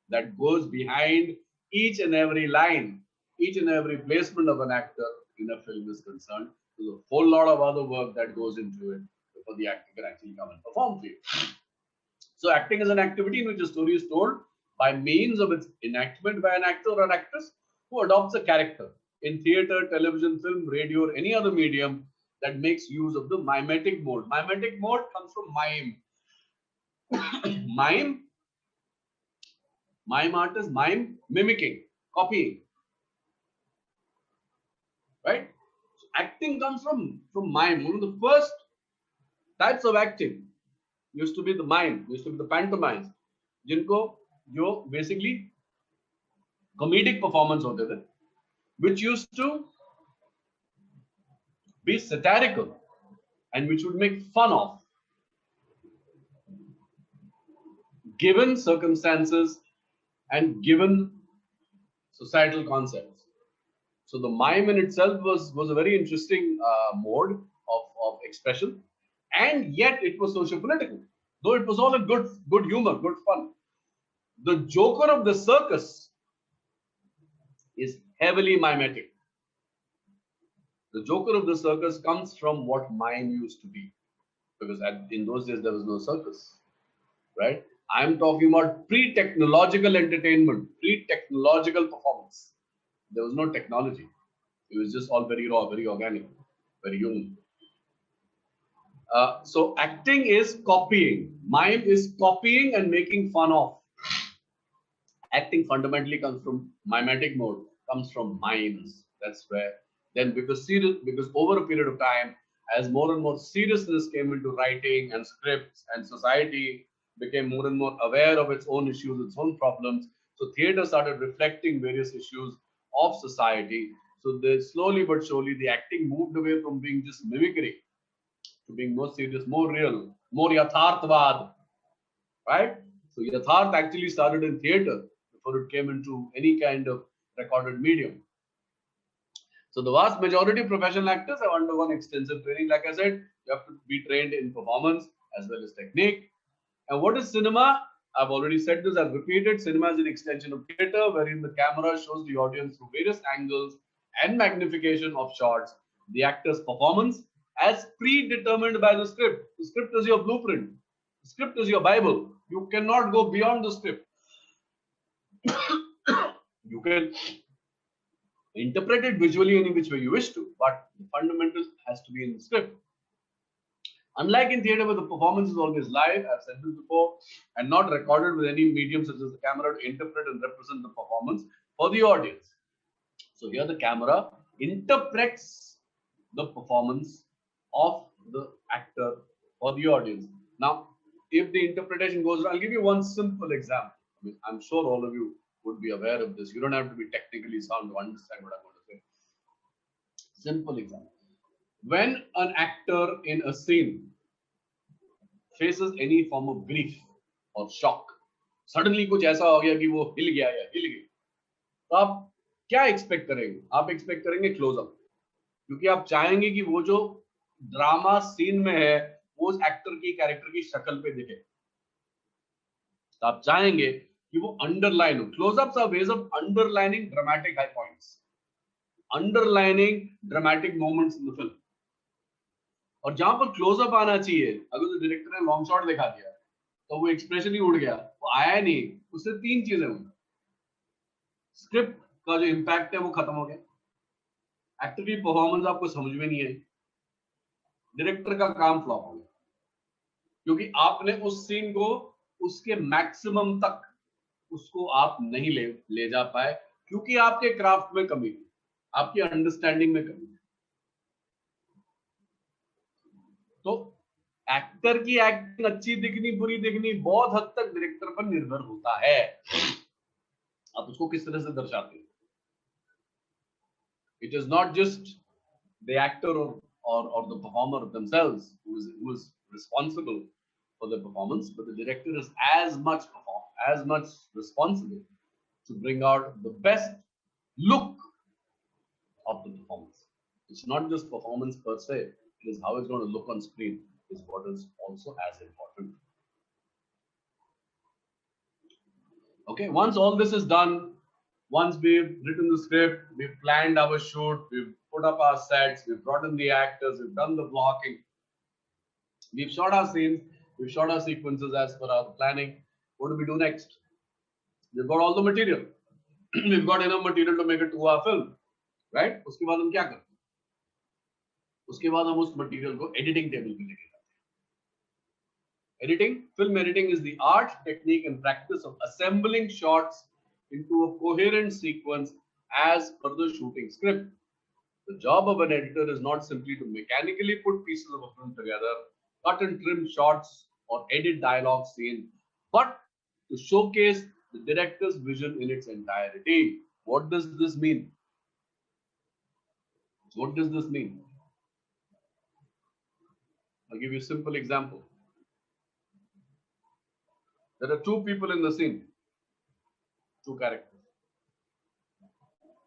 that goes behind each and every line, each and every placement of an actor in a film is concerned. There's a whole lot of other work that goes into it before the actor can actually come and perform for you. So acting is an activity in which a story is told by means of its enactment by an actor or an actress who adopts a character in theater, television, film, radio, or any other medium that makes use of the mimetic mode. Mimetic mode comes from mime. Mime artist, mime, mimicking, copying. Right? So acting comes from mime. One of the first types of acting used to be the mime, used to be the pantomimes, जिनको जो basically comedic performance होते थे, which used to be satirical and which would make fun of given circumstances and given societal concepts. So the mime in itself was a very interesting mode of expression, and yet it was socio-political, though it was all a good humor, good fun. The joker of the circus is heavily mimetic. The joker of the circus comes from what mime used to be, because in those days there was no circus, right? I'm talking about pre-technological entertainment, pre-technological performance. There was no technology. It was just all very raw, very organic, very human. So acting is copying. Mime is copying and making fun of. Acting fundamentally comes from mimetic mode, comes from mimes. That's where then because over a period of time, as more and more seriousness came into writing and scripts, and society became more and more aware of its own issues, its own problems. So theatre started reflecting various issues of society. So slowly but surely, the acting moved away from being just mimicry to being more serious, more real, more yatharthvad, right? So yatharth actually started in theatre before it came into any kind of recorded medium. So the vast majority of professional actors have undergone extensive training. Like I said, you have to be trained in performance as well as technique. And what is cinema? I've already said this, I've repeated. Cinema is an extension of theatre wherein the camera shows the audience through various angles and magnification of shots the actor's performance as predetermined by the script. The script is your blueprint. The script is your Bible. You cannot go beyond the script. You can interpret it visually any which way you wish to, but the fundamental has to be in the script. Unlike in theatre where the performance is always live, I've said this before, and not recorded with any medium such as the camera to interpret and represent the performance for the audience. So here the camera interprets the performance of the actor for the audience. Now, if the interpretation goes wrong, I'll give you one simple example. I mean, I'm sure all of you would be aware of this. You don't have to be technically sound to understand what I'm going to say. Simple example. When an actor in a scene faces any form of grief or shock, suddenly कुछ ऐसा हो गया कि वो हिल गया या हिल गई, तो आप क्या एक्सपेक्ट करेंगे? आप एक्सपेक्ट करेंगे क्लोजअप, क्योंकि आप चाहेंगे कि वो जो ड्रामा सीन में है वो उस एक्टर की कैरेक्टर की शक्ल पे दिखे. तो आप चाहेंगे कि वो अंडरलाइन हो. Closeups are ways of underlining dramatic high points, underlining dramatic moments in the film. और जहां पर क्लोजअप आना चाहिए, अगर तो डायरेक्टर ने लॉन्ग शॉट दिखा दिया तो वो एक्सप्रेशन ही उड़ गया, वो आया नहीं, उससे तीन चीजें हुई. स्क्रिप्ट का जो इम्पैक्ट है वो खत्म हो गया, एक्टर की परफॉर्मेंस आपको समझ में नहीं आई, डायरेक्टर का काम फ्लॉप हो गया, क्योंकि आपने उस सीन को उसके मैक्सिमम तक उसको आप नहीं ले जा पाए, क्योंकि आपके क्राफ्ट में कमी थी, आपकी अंडरस्टैंडिंग में कमी थी. तो एक्टर की एक्टिंग अच्छी दिखनी बुरी दिखनी बहुत हद तक डायरेक्टर पर निर्भर होता है. आप उसको किस तरह से दर्शाते हैं. It is not just the actor or the performer themselves who is responsible for the performance, but the director is as much responsible to bring out the best look of the performance. It's not just performance per se, it is how it's going to look on screen is what is also as important. Okay, once all this is done, once we've written the script, we've planned our shoot, we've put up our sets, we've brought in the actors, we've done the blocking, we've shot our scenes, we've shot our sequences as per our planning. What do we do next? We've got all the material. We've got enough material to make a 2-hour film, right? उसके बाद हम क्या करते हैं? उसके बाद हम उस मटेरियल को एडिटिंग टेबल पे लेके जाते हैं. Editing, film editing is the art, technique and practice of assembling shots into a coherent sequence as per the shooting script. The job of an editor is not simply to mechanically put pieces of a film together, cut and trim shots or edit dialogue scenes, but to showcase the director's vision in its entirety. What does this mean? What does this mean? I'll give you a simple example. There are two people in the scene, two characters,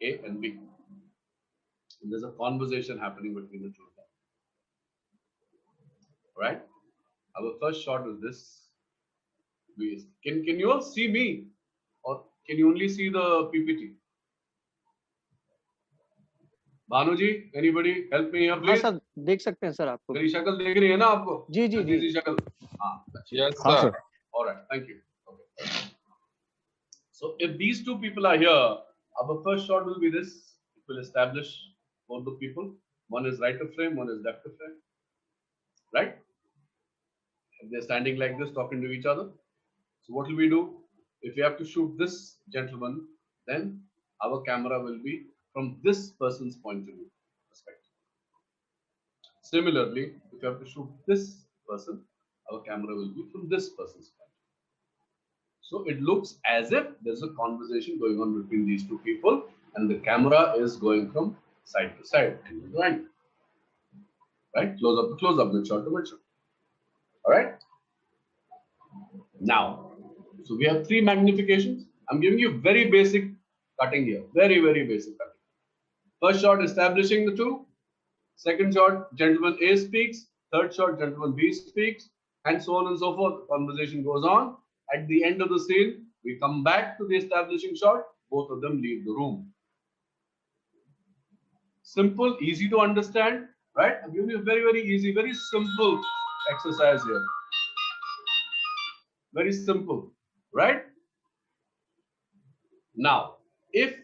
A and B. And there's a conversation happening between the two of them. Right? Our first shot is this. Can you all see me? Or can you only see the PPT? Bhanuji, anybody help me here, please? हाँ sir, देख सकते हैं sir आपको. मेरी शक्ल देख रही है ना आपको? जी जी जी. शक्ल. हाँ. Yes, हाँ sir. Sir. All right, thank you. Okay. So if these two people are here, our first shot will be this. It will establish both the people. One is right of frame, one is left of frame. Right? And they're standing like this, talking to each other. So what will we do? If we have to shoot this gentleman, then our camera will be from this person's point of view perspective. Similarly, if you have to shoot this person, our camera will be from this person's point of view. So it looks as if there's a conversation going on between these two people and the camera is going from side to side, angle to angle. Right? Close up to close up, mid shot to mid shot. All right. Now, so we have three magnifications. I'm giving you very basic cutting here. Very, very basic cutting. First shot, establishing the two. Second shot, gentleman A speaks. Third shot, gentleman B speaks. And so on and so forth. The conversation goes on. At the end of the scene, we come back to the establishing shot. Both of them leave the room. Simple, easy to understand, right? I'm giving you a very, very easy, very simple exercise here. Very simple, right? Now, if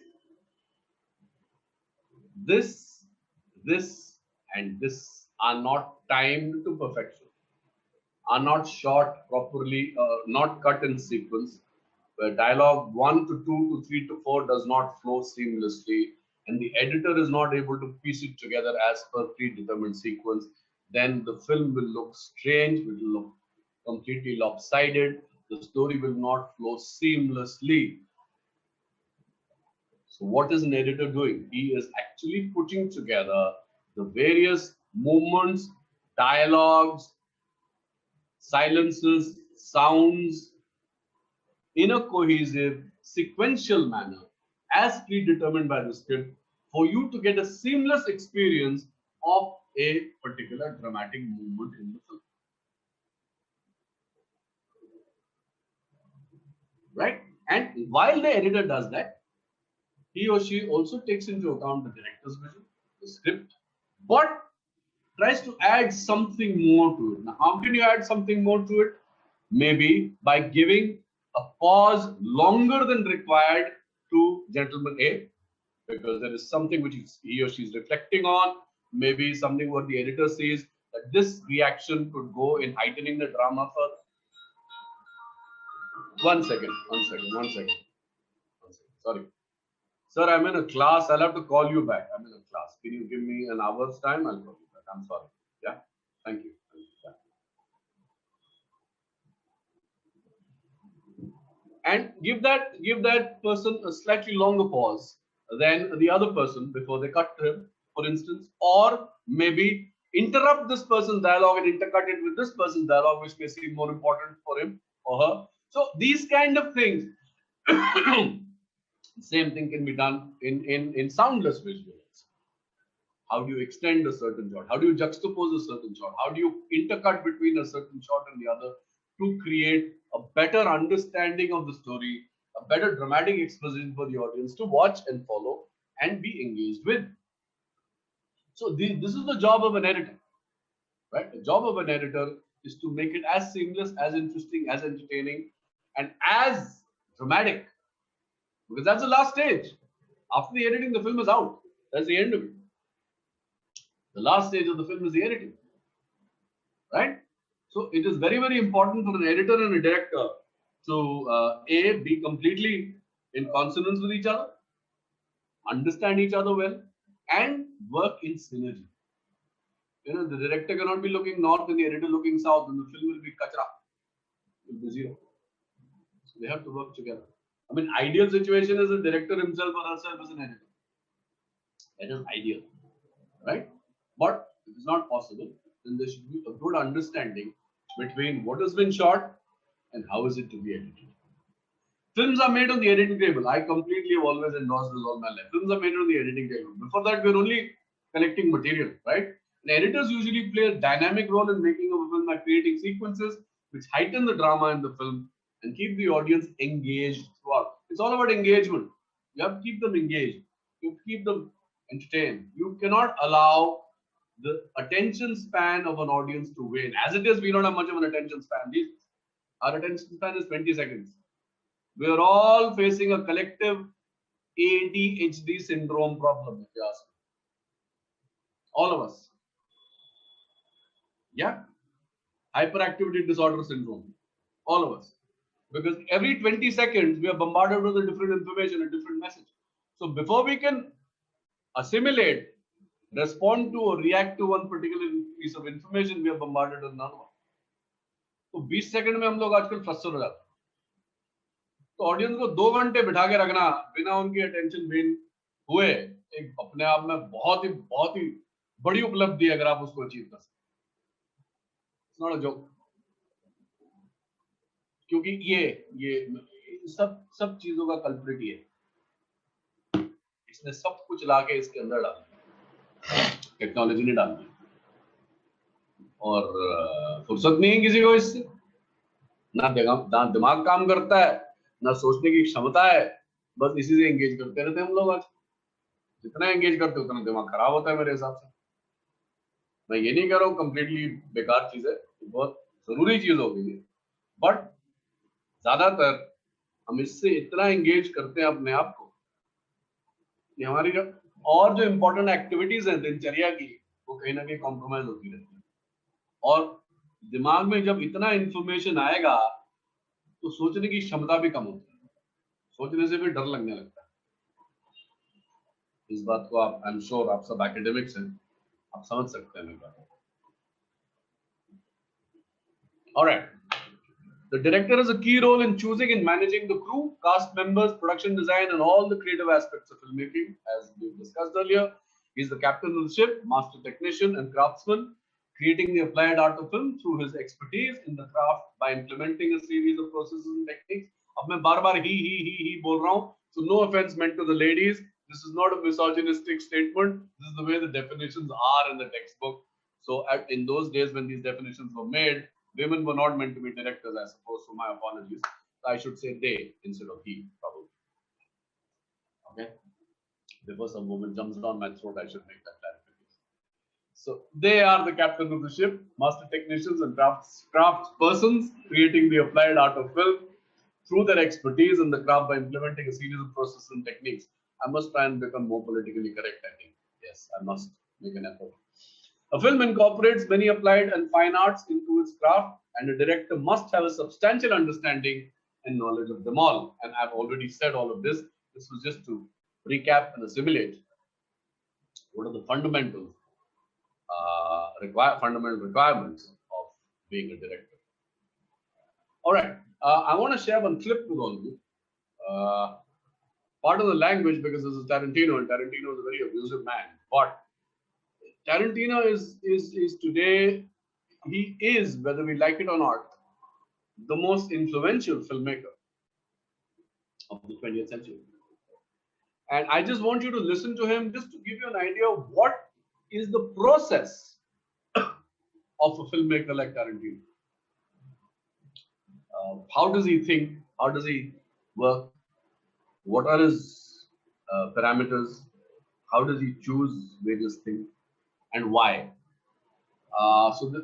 this, and this are not timed to perfection, are not shot properly, not cut in sequence, where dialogue 1 to 2 to 3 to 4 does not flow seamlessly, and the editor is not able to piece it together as per predetermined sequence, then the film will look strange, it will look completely lopsided, the story will not flow seamlessly. So what is an editor doing? He is actually putting together the various movements, dialogues, silences, sounds in a cohesive, sequential manner as predetermined by the script for you to get a seamless experience of a particular dramatic movement in the film. Right? And while the editor does that, he or she also takes into account the director's vision, the script, but tries to add something more to it. Now, how can you add something more to it? Maybe by giving a pause longer than required to gentleman A, because there is something which he or she is reflecting on, maybe something what the editor says, that this reaction could go in heightening the drama further. One second. Sorry. Sir, I'm in a class. I'll have to call you back. I'm in a class. Can you give me an hour's time? I'll call you back. I'm sorry. Yeah. Thank you. And give that person a slightly longer pause than the other person before they cut to him, for instance, or maybe interrupt this person's dialogue and intercut it with this person's dialogue, which may seem more important for him or her. So these kind of things. Same thing can be done in soundless visuals. How do you extend a certain shot? How do you juxtapose a certain shot? How do you intercut between a certain shot and the other to create a better understanding of the story, a better dramatic exposition for the audience to watch and follow and be engaged with? So this is the job of an editor, right? The job of an editor is to make it as seamless, as interesting, as entertaining, and as dramatic. Because that's the last stage. After the editing, the film is out. That's the end of it. The last stage of the film is the editing. Right? So it is very, very important for an editor and a director to be completely in consonance with each other, understand each other well, and work in synergy. You know, the director cannot be looking north and the editor looking south, and the film will be kachra. It will be zero. So they have to work together. I mean, ideal situation is the director himself or herself is an editor. That is ideal, right? But if it's not possible, then there should be a good understanding between what has been shot and how is it to be edited. Films are made on the editing table. I completely have always endorsed this all my life. Films are made on the editing table. Before that, we're only collecting material, right? And editors usually play a dynamic role in making of a film by creating sequences which heighten the drama in the film and keep the audience engaged throughout. It's all about engagement. You have to keep them engaged. You have to keep them entertained. You cannot allow the attention span of an audience to wane. As it is, we don't have much of an attention span. Our attention span is 20 seconds. We are all facing a collective ADHD syndrome problem, if you ask me. All of us. Yeah? Hyperactivity disorder syndrome. All of us. Because every 20 seconds, we are bombarded with a different information, a different message. So before we can assimilate, respond to or react to one particular piece of information, we are bombarded with another one. तो 20 second में हम लोग आजकल frustrate हो जाते हैं. तो audience को 2 घंटे बिठा के रखना बिना उनकी अटेंशन वेन हुए एक अपने आप में बहुत ही बड़ी उपलब्धि है अगर आप उसको अचीव कर सकते। इट्स नॉट अ जोक, क्योंकि ये सब चीजों का कल्प्रिट ये है। इसने सब कुछ लाके इसके अंदर डाला, टेक्नोलॉजी ने डाल दी, और फुर्सत नहीं है किसी को इससे। ना दिमाग काम करता है, ना सोचने की क्षमता है, बस इसी से एंगेज करते रहते हैं हम लोग। आज जितना एंगेज करते उतना दिमाग खराब होता है मेरे हिसाब से। मैं ये नहीं कह रहा हूँ कंप्लीटली बेकार चीज है, बहुत जरूरी चीज हो गई है, बट ज्यादातर हम इससे इतना एंगेज करते हैं अपने आप को कि हमारी और जो इम्पोर्टेंट एक्टिविटीज हैं दिनचर्या की, वो कहीं ना कहीं कॉम्प्रोमाइज होती रहती है। और दिमाग में जब इतना इंफॉर्मेशन आएगा तो सोचने की क्षमता भी कम होती है, सोचने से भी डर लगने लगता है। इस बात को आप, आई एम श्योर आप सब एकेडमिक्स हैं, आप समझ सकते हैं मेरी बात। Alright, the director has a key role in choosing and managing the crew, cast members, production design, and all the creative aspects of filmmaking. As we discussed earlier, he is the captain of the ship, master technician, and craftsman, creating the applied art of film through his expertise in the craft by implementing a series of processes and techniques. अब मैं बार-बार he बोल रहा हूँ, so no offense meant to the ladies. This is not a misogynistic statement. This is the way the definitions are in the textbook. So in those days when these definitions were made, women were not meant to be directors, I suppose, so my apologies. I should say they instead of he, probably. Okay? Before some woman jumps down my throat, I should make that clarification. So they are the captain of the ship, master technicians and crafts persons, creating the applied art of film through their expertise in the craft by implementing a series of processes and techniques. I must try and become more politically correct, I think. Yes, I must make an effort. A film incorporates many applied and fine arts into its craft, and a director must have a substantial understanding and knowledge of them all. And I've already said all of this. This was just to recap and assimilate what are the fundamental requirements of being a director. All right, I want to share one clip with all of you. Part of the language, because this is Tarantino, and Tarantino is a very abusive man, but Tarantino is today, he is, whether we like it or not, the most influential filmmaker of the 20th century. And I just want you to listen to him just to give you an idea of what is the process of a filmmaker like Tarantino. How does he think? How does he work? What are his parameters? How does he choose various things? And why?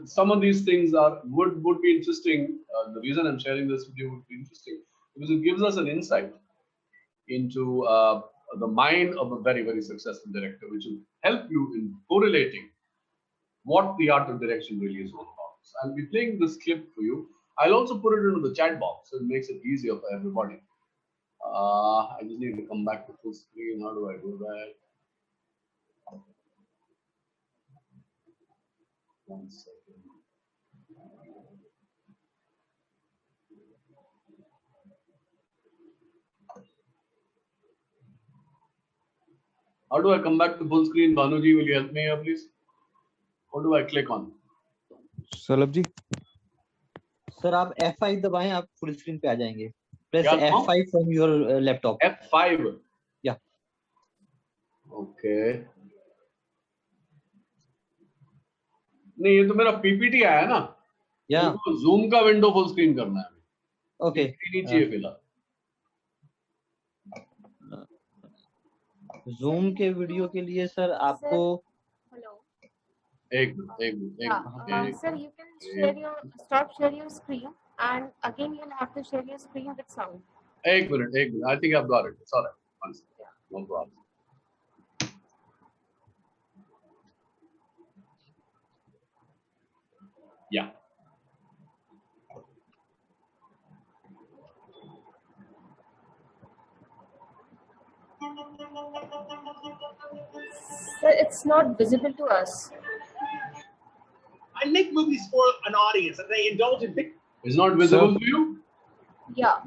Some of these things would be interesting. The reason I'm sharing this with you would be interesting because it gives us an insight into the mind of a very, very successful director, which will help you in correlating what the art of direction really is all about. So I'll be playing this clip for you. I'll also put it into the chat box, so it makes it easier for everybody. I just need to come back to full screen. How do I do that? 1 second. How do I come back to full screen? Banuji, will you help me here, please? What do I click on? Saurabh ji sir आप F5 दबाएं, आप full screen पे आ जाएंगे. Press क्या F5 from your laptop. F5. Yeah. Okay. नहीं, ये तो मेरा पीपीटी आया ना. Yeah. जूम का विंडो फुल स्क्रीन करना है. Okay. स्क्रीन ही चाहिए फिलहाल. जूम के वीडियो के लिए सर आपको एक minute. Sir, you can stop share your screen, and again you'll have to share your screen with sound. एक minute. I think I've got it. It's all right. One second. No problem. Yeah. Sir, it's not visible to us. I make movies for an audience and they indulge in big. It's not visible to you? Yeah.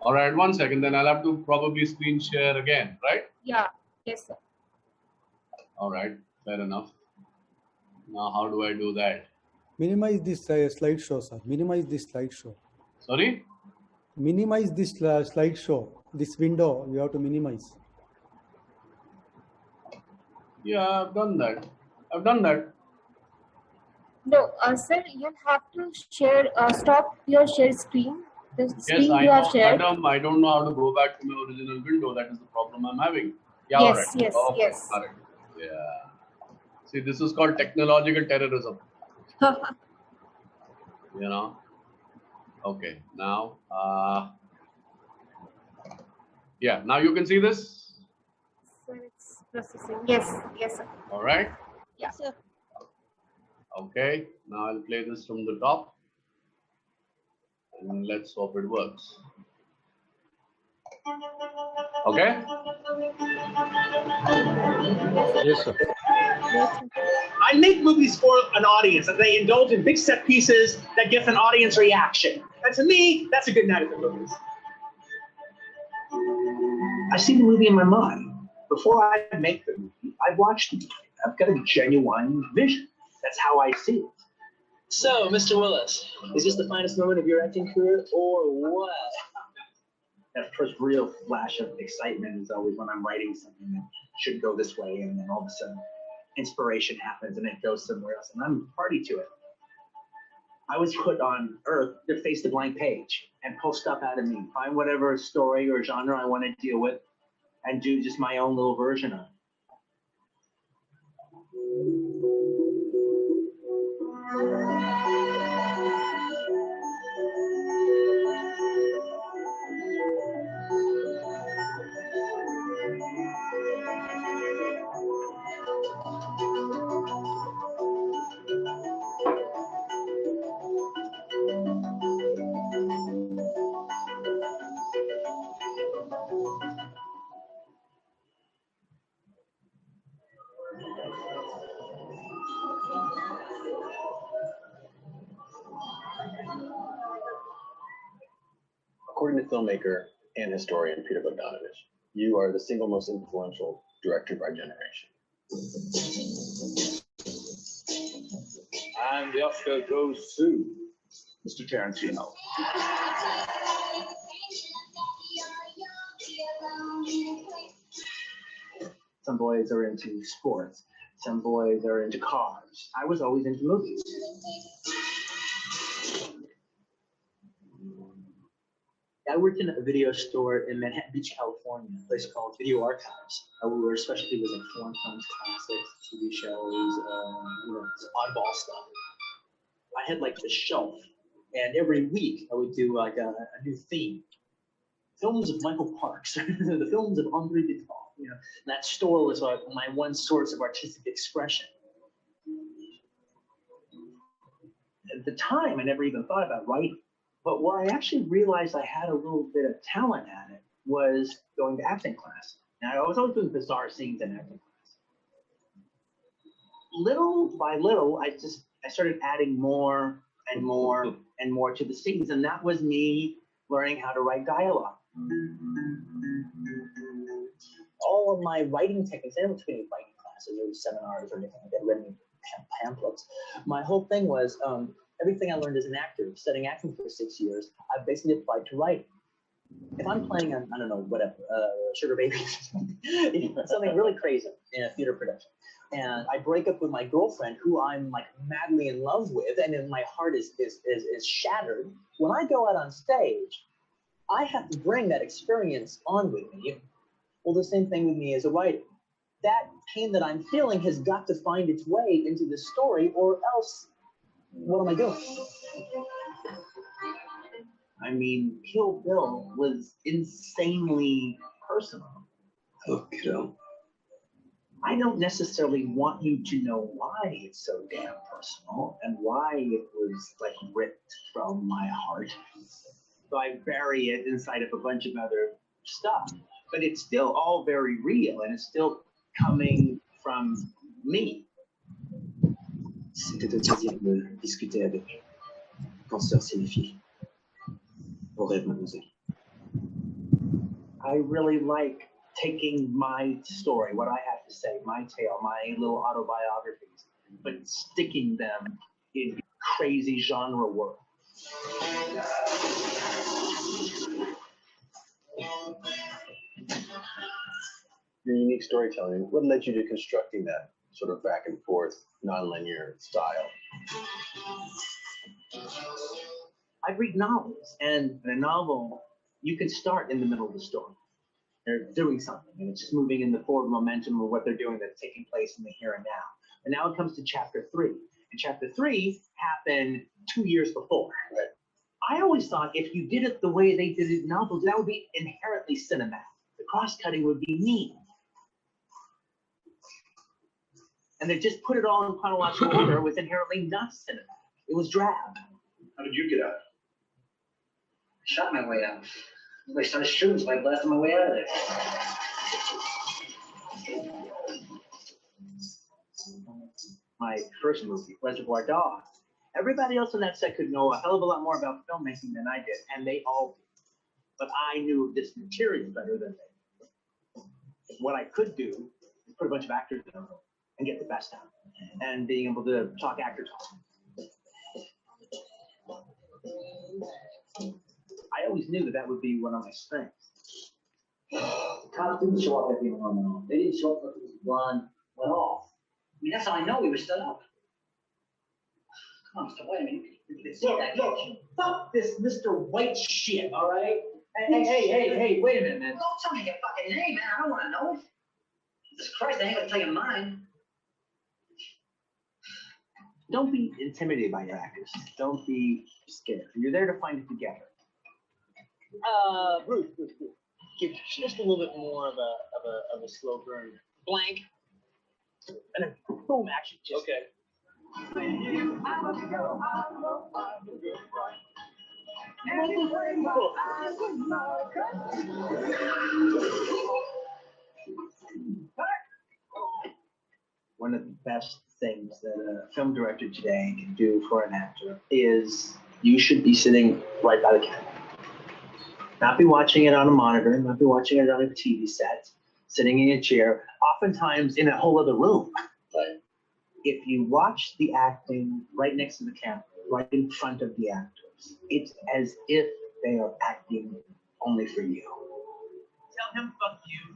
All right, 1 second. Then I'll have to probably screen share again, right? Yeah. Yes, sir. All right, fair enough. Now, how do I do that? Minimize this slideshow, sir. Minimize this slideshow. Sorry? Minimize this slideshow. This window you have to minimize. Yeah, I've done that. I've done that. No, sir, you'll have to share, stop your share screen. The screen Yes, I you have know, shared. madam. I don't know how to go back to my original window. That is the problem I'm having. Yeah, all right. Yes, yes, Okay, yes. got it. Yeah. See, this is called technological terrorism. You know. Okay. Now, yeah. Now you can see this. Sir, it's processing. Yes, yes, sir. All right. Yeah. Sir. Okay. Now I'll play this from the top, and let's hope it works. Okay. Yes, sir. I make movies for an audience, and they indulge in big set pieces that get an audience reaction. And to me, that's a good night at the movies. I see the movie in my mind. Before I make the movie, I watch the movie. I've got a genuine vision. That's how I see it. So, Mr. Willis, is this the finest moment of your acting career, or what? That first real flash of excitement is always when I'm writing something that should go this way, and then all of a sudden inspiration happens and it goes somewhere else, and I'm party to it. I was put on Earth to face the blank page and pull stuff out of me, find whatever story or genre I want to deal with, and do just my own little version of it. According to filmmaker and historian Peter Bogdanovich, you are the single most influential director of our generation. And the Oscar goes to Mr. Tarantino. Some boys are into sports. Some boys are into cars. I was always into movies. I worked in a video store in Manhattan Beach, California, a place called Video Archives, where our specialty was like foreign films, classics, TV shows, oddball stuff. I had like this shelf, and every week I would do like a new theme. Films of Michael Parks, the films of Henri Dutton. You know, and that store was like my one source of artistic expression. At the time, I never even thought about writing. But where I actually realized I had a little bit of talent at it was going to acting class. And I was always doing bizarre scenes in acting class. Little by little, I started adding more and more and more to the scenes. And that was me learning how to write dialogue. All of my writing techniques, I never took any writing classes or seminars or anything like that, read any pamphlets. My whole thing was, everything I learned as an actor, studying acting for 6 years, I basically applied to writing. If I'm playing, I don't know, whatever, Sugar Baby, something really crazy in a theater production, and I break up with my girlfriend, who I'm like madly in love with, and then my heart is shattered. When I go out on stage, I have to bring that experience on with me. Well, the same thing with me as a writer. That pain that I'm feeling has got to find its way into the story, or else what am I doing? I mean, Kill Bill was insanely personal. Oh, Kill. I don't necessarily want you to know why it's so damn personal and why it was like ripped from my heart. So I bury it inside of a bunch of other stuff. But it's still all very real, and it's still coming from me. C'était au plaisir de discuter avec Cancer signifie. Au rêve, mademoiselle. I really like taking my story, what I have to say, my tale, my little autobiographies, but sticking them in crazy genre work. Your unique storytelling, what led you to constructing that sort of back and forth, nonlinear style? I read novels, and in a novel, you can start in the middle of the story. They're doing something, and it's just moving in the forward momentum of what they're doing that's taking place in the here and now. And now it comes to chapter 3. And chapter 3 happened 2 years before. Right. I always thought if you did it the way they did it in novels, that would be inherently cinematic. The cross-cutting would be mean. And they just put it all in chronological order was inherently not cinematic. It was drab. How did you get out? Shot my way out. I started shooting, so I blasted my way out of there. My first movie, Reservoir Dogs. Everybody else on that set could know a hell of a lot more about filmmaking than I did, and they all did. But I knew this material better than they did. What I could do is put a bunch of actors in a room and get the best out, and being able to talk actor talk. I always knew that that would be one of my strengths. The cops didn't show up at the alarm. They didn't show up because the blonde went off. I mean, that's how I know we were set up. Come on, Mr. White, I mean, Look, fuck this Mr. White shit, all right? Hey, wait a minute, man. Don't tell me your fucking name, man. I don't want to know it. Jesus Christ, I ain't gonna tell you mine. Don't be intimidated by your actors. Don't be scared. You're there to find it together. Ruth, give just a little bit more of a slow burn. Blank. And then boom, action. Just okay. One of the best things that a film director today can do for an actor is you should be sitting right by the camera. Not be watching it on a monitor, not be watching it on a TV set, sitting in a chair, oftentimes in a whole other room. Right. If you watch the acting right next to the camera, right in front of the actors, it's as if they are acting only for you. Tell him fuck you.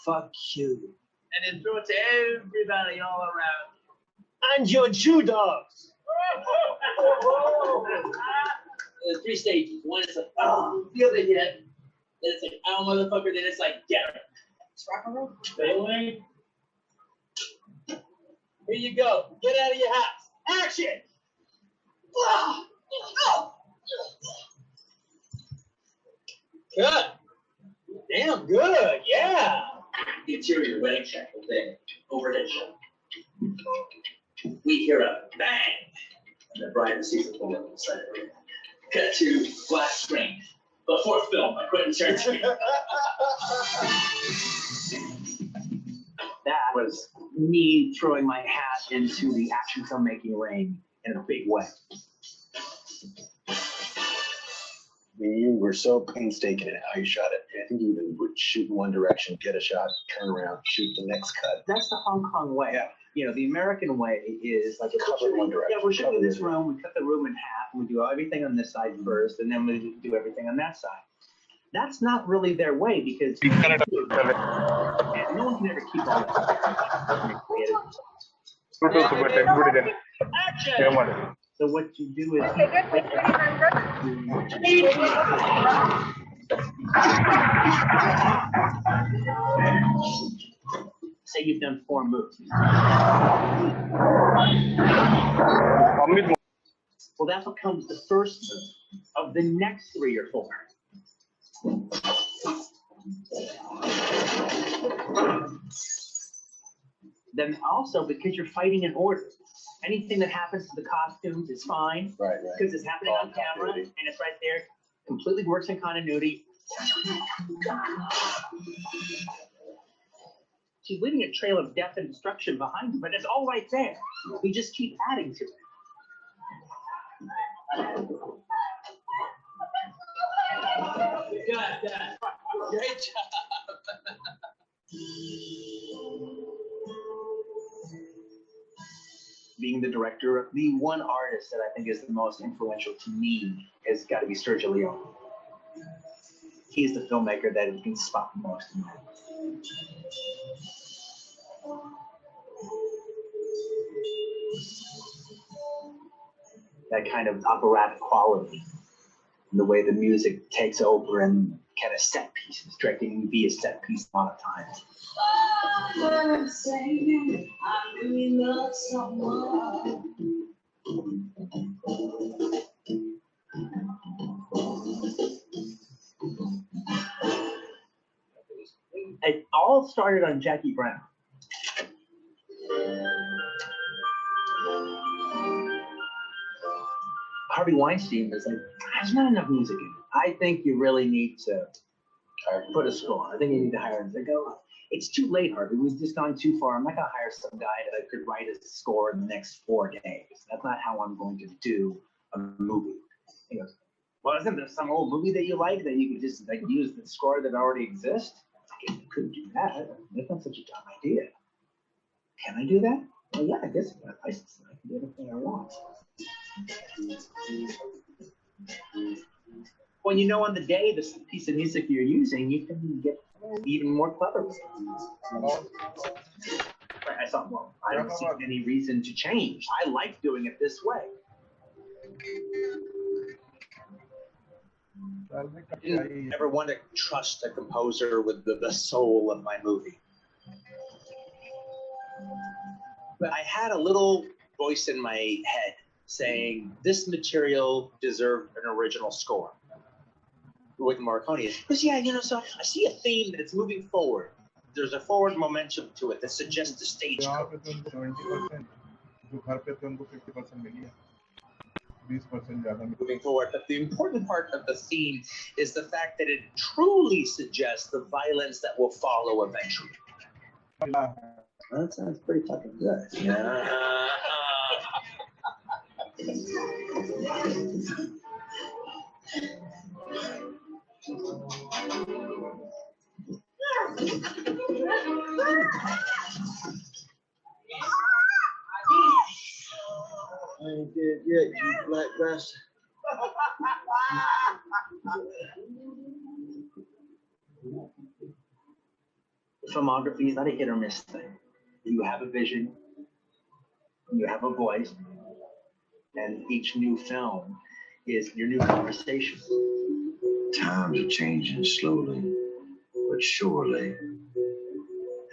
Fuck you. And then throw it to everybody all around. And your Jew dogs. There's 3 stages. One is like, oh, feel the hit. Then it's like, oh, motherfucker. Then it's like, get her. It's rock and roll. Really? Here you go. Get out of your house. Action. Good. Damn good. Yeah. The interior wedding check all day. Overhead shot. We hear a bang, and the bride receives a bullet inside her ear. Cut to black screen. The 4th film by Quentin Tarantino. That was me throwing my hat into the action filmmaking ring in a big way. I mean, you were so painstaking in how you shot it. I think you even would shoot in one direction, get a shot, turn around, shoot the next cut. That's the Hong Kong way. Yeah. You know, the American way is like Cover one direction. Yeah, we're shooting Cover this room. We cut the room in half, and we do everything on this side first, and then we do everything on that side. That's not really their way because no one can ever keep all that. Action. So what you do is say you've done 4 moves. Well, that becomes the first move of the next 3 or 4. Then also, because you're fighting in order, anything that happens to the costumes is fine. Right. Because it's happening on camera and it's right there. Completely works in continuity. She's leaving a trail of death and destruction behind you, but it's all right there. We just keep adding to it. Good. Great job. being the director, the one artist that I think is the most influential to me has got to be Sergio Leone. He's the filmmaker that you can spot the most in that. That kind of operatic quality, and the way the music takes over and kind of set pieces, directing can be a set piece a lot of times. I'm saying I really love someone. It all started on Jackie Brown. Harvey Weinstein was like, there's not enough music in it. I think you really need to put a score. I think you need to hire him. They go, it's too late, Harvey. We've just gone too far. I'm not going to hire some guy that could write a score in the next 4 days. That's not how I'm going to do a movie. He goes, well, isn't there some old movie that you like that you could just like use the score that already exists? I guess you couldn't do that. That's not such a dumb idea. Can I do that? Well, yeah, I guess I got a license. I can do anything I want. Well, you know, on the day this piece of music you're using, you can get even more clever with it. I thought, well, I don't see any reason to change. I like doing it this way. I never want to trust a composer with the soul of my movie. But I had a little voice in my head saying this material deserved an original score with Morricone. Because yeah, you know, so I see a theme that it's moving forward. There's a forward momentum to it that suggests a stage code. Moving forward, but the important part of the theme is the fact that it truly suggests the violence that will follow eventually. That sounds pretty fucking good. Yeah. I ain't dead yet, you black bastard. Filmography is not a hit or miss thing. You have a vision, you have a voice, and each new film is your new conversation. Times are changing slowly, but surely.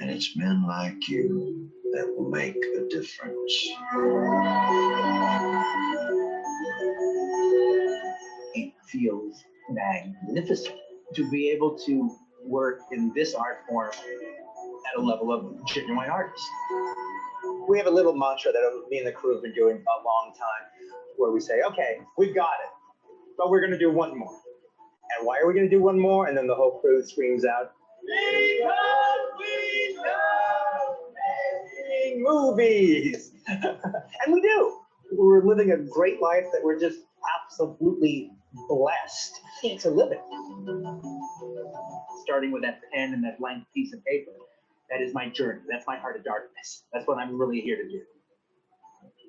And it's men like you that will make a difference. It feels magnificent to be able to work in this art form at a level of genuine artists. We have a little mantra that me and the crew have been doing a long time, where we say, okay, we've got it, but we're going to do one more. And why are we going to do one more? And then the whole crew screams out, because we love making movies. And we do. We're living a great life that we're just absolutely blessed to live it. Starting with that pen and that blank piece of paper, that is my journey. That's my heart of darkness. That's what I'm really here to do.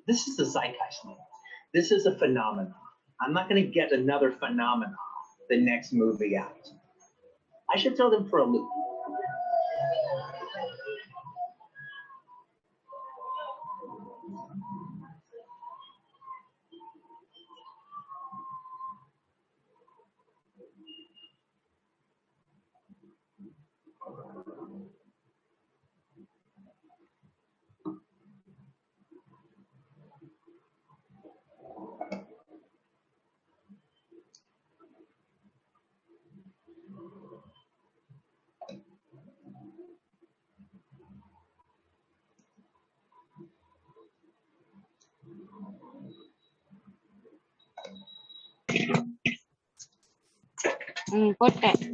This is a zeitgeist moment. This is a phenomenon. I'm not going to get another phenomenon the next movie out. I should throw them for a loop. போட்டேன்.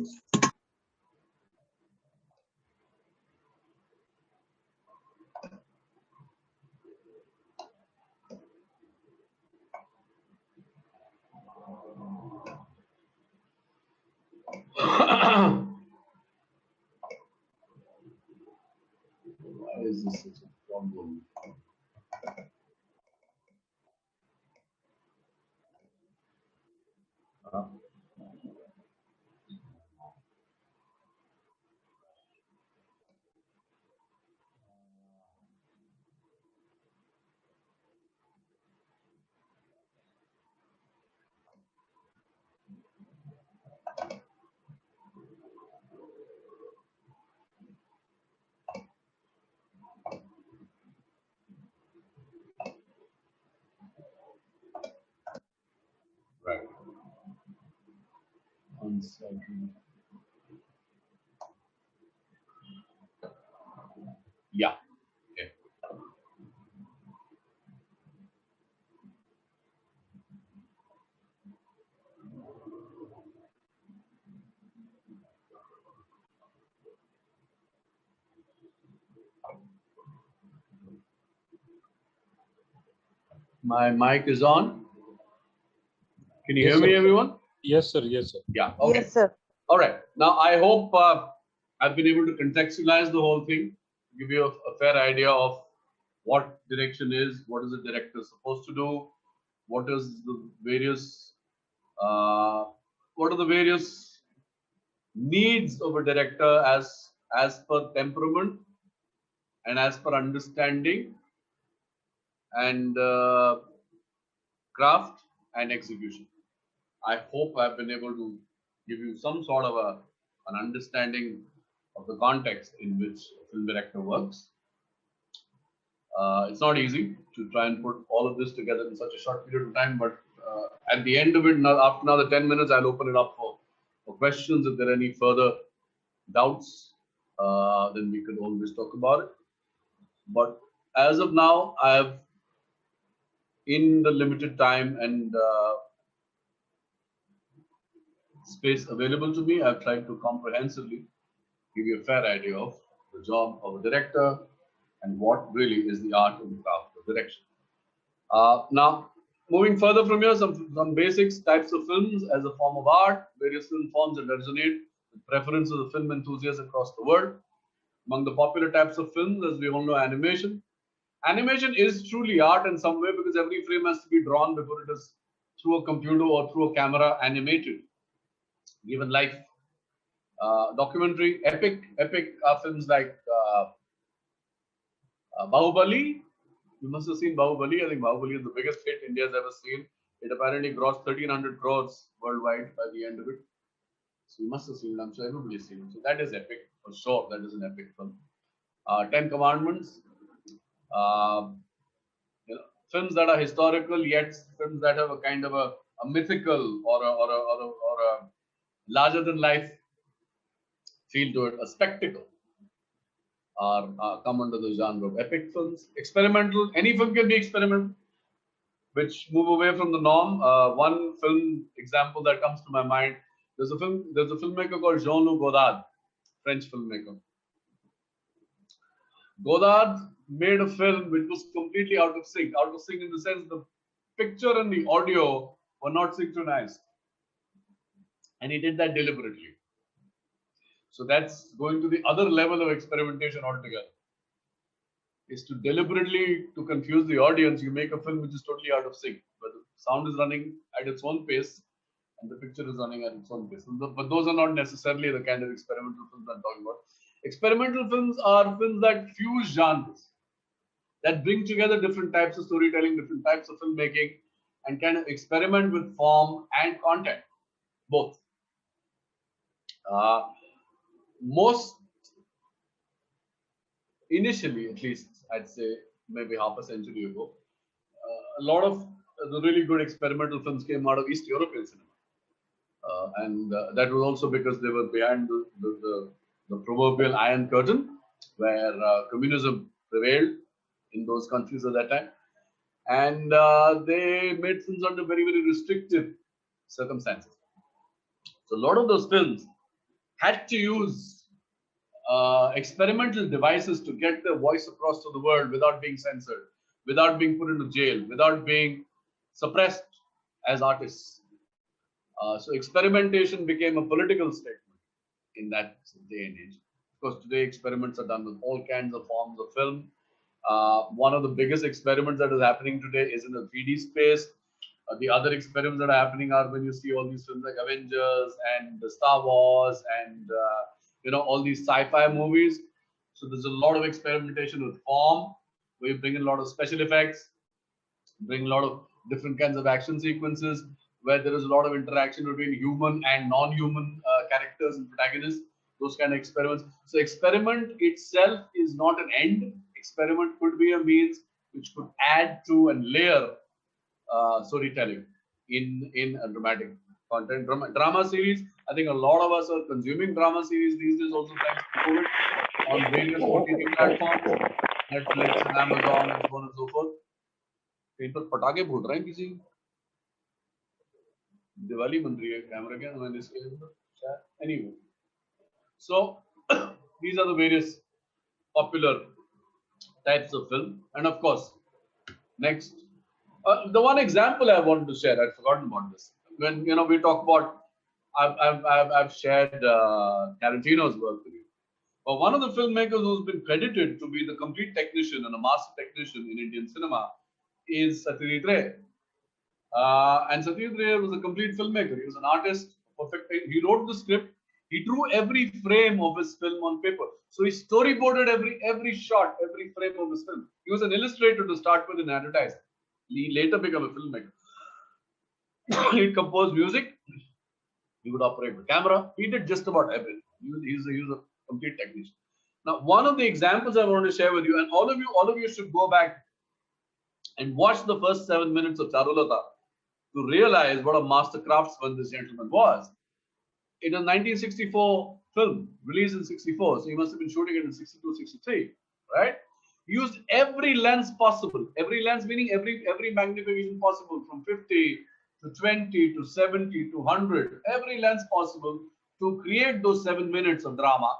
Why is this such a problem? 1 second. Yeah. Okay. My mic is on. Can you Yes, hear me, sir. everyone? Yes, sir. Yes, sir. Yeah. Okay. Yes, sir. All right. Now, I hope I've been able to contextualize the whole thing, give you a fair idea of what direction is, what is the director supposed to do, what is the various, what are the various needs of a director as per temperament and as per understanding and craft and execution. I hope I've been able to give you some sort of an understanding of the context in which a film director works. It's not easy to try and put all of this together in such a short period of time, but at the end of it, after another 10 minutes, I'll open it up for questions. If there are any further doubts, then we could always talk about it. But as of now, I have, in the limited time and space available to me, I've tried to comprehensively give you a fair idea of the job of a director and what really is the art and craft of direction. Now, moving further from here, some basics, types of films as a form of art, various film forms that resonate with preferences of film enthusiasts across the world. Among the popular types of films, as we all know, animation. Animation is truly art in some way because every frame has to be drawn before it is through a computer or through a camera animated, given life. Documentary, epic films like Bahubali. You must have seen Bahubali. I think Bahubali is the biggest hit India has ever seen. It apparently grossed 1,300 crores worldwide by the end of it. So you must have seen it. I'm sure everybody's seen it. So that is epic for sure. That is an epic film. 10 Commandments. Films that are historical, yet films that have a kind of a mythical or a larger than life feel to it, a spectacle, are come under the genre of epic films. Experimental, any film can be experimental, which move away from the norm. One film example that comes to my mind, there's a filmmaker called Jean-Luc Godard, French filmmaker. Godard made a film which was completely out of sync in the sense the picture and the audio were not synchronized. And he did that deliberately. So that's going to the other level of experimentation altogether. Is to deliberately to confuse the audience, you make a film which is totally out of sync, where the sound is running at its own pace and the picture is running at its own pace. But those are not necessarily the kind of experimental films I'm talking about. Experimental films are films that fuse genres, that bring together different types of storytelling, different types of filmmaking, and kind of experiment with form and content, both. Most initially, at least, I'd say maybe half a century ago, a lot of the really good experimental films came out of East European cinema. And that was also because they were behind the proverbial Iron Curtain, where communism prevailed in those countries at that time. And they made films under very, very restrictive circumstances. So a lot of those films had to use experimental devices to get their voice across to the world without being censored, without being put into jail, without being suppressed as artists. So experimentation became a political statement in that day and age. Of course, today experiments are done with all kinds of forms of film. One of the biggest experiments that is happening today is in the 3D space. The other experiments that are happening are when you see all these films like Avengers and Star Wars and all these sci-fi movies. So there's a lot of experimentation with form, where you bring in a lot of special effects, bring a lot of different kinds of action sequences, where there is a lot of interaction between human and non-human characters and protagonists, those kind of experiments. So experiment itself is not an end. Experiment could be a means which could add to and layer storytelling in a dramatic content. Drama series, I think a lot of us are consuming drama series these days also thanks to COVID on various OTT platforms, Netflix and Amazon and so on and so forth. कहीं पर पटाखे फूट रहे हैं किसी दिवाली बन रही है camera क्या मैंने इसके anyway. So these are the various popular types of film, and of course, next, the one example I wanted to share, I'd forgotten about this. When we talk about, I've shared Tarantino's work with you. But one of the filmmakers who's been credited to be the complete technician and a master technician in Indian cinema is Satyajit Ray. And Satyajit Ray was a complete filmmaker. He was an artist, perfect. He wrote the script. He drew every frame of his film on paper. So he storyboarded every shot, every frame of his film. He was an illustrator to start with in advertising. He later became a filmmaker. He composed music. He would operate the camera. He did just about everything. He was a complete technician. Now, one of the examples I want to share with you, and all of you should go back and watch the first 7 minutes of Charulata to realize what a master craftsman this gentleman was. It was 1964 film, released in 64, so he must have been shooting it in 62, 63, right? He used every lens possible, every lens meaning every magnification possible, from 50 to 20 to 70 to 100, every lens possible to create those 7 minutes of drama.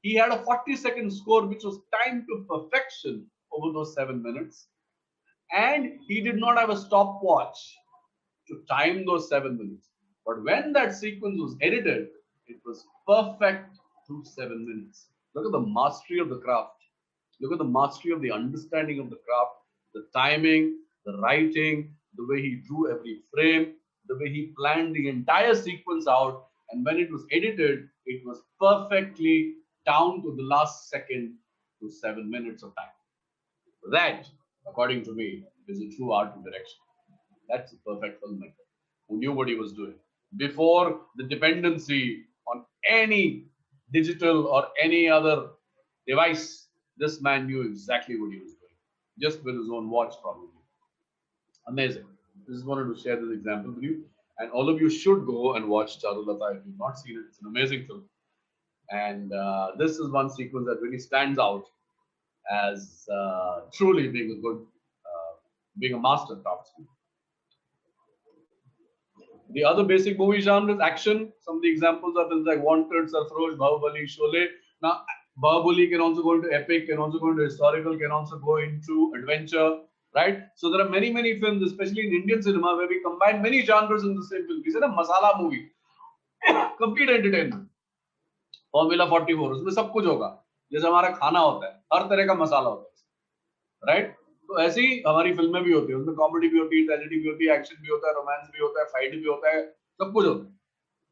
He had a 40-second score which was timed to perfection over those 7 minutes, and he did not have a stopwatch to time those 7 minutes. But when that sequence was edited, it was perfect to 7 minutes. Look at the mastery of the craft. Look at the mastery of the understanding of the craft, the timing, the writing, the way he drew every frame, the way he planned the entire sequence out. And when it was edited, it was perfectly down to the last second to 7 minutes of time. That, according to me, is a true art and direction. That's a perfect filmmaker who knew what he was doing. Before the dependency on any digital or any other device, this man knew exactly what he was doing, just with his own watch, probably. Amazing. I just wanted to share this example with you. And all of you should go and watch Charulata if you've not seen it. It's an amazing film. And this is one sequence that really stands out as truly being a good, being a master craftsman. The other basic movie genre is action. Some of the examples are films like Wanted, Sarfarosh, Bahubali, Sholay. Now, Bahubali can also go into epic, can also go into historical, can also go into adventure, right? So there are many, many films, especially in Indian cinema, where we combine many genres in the same film. We said a masala movie, complete entertainment. Formula 44, उसमें सब कुछ होगा. जैसे हमारा खाना होता है, हर तरह का मसाला होता है, right? तो ऐसे ही हमारी फिल्में भी होती है, उसमें कॉमेडी भी होती है, ट्रेजेडी भी होती है, एक्शन भी होता है, रोमांस भी होता है, फाइट भी होता है, सब कुछ होता है,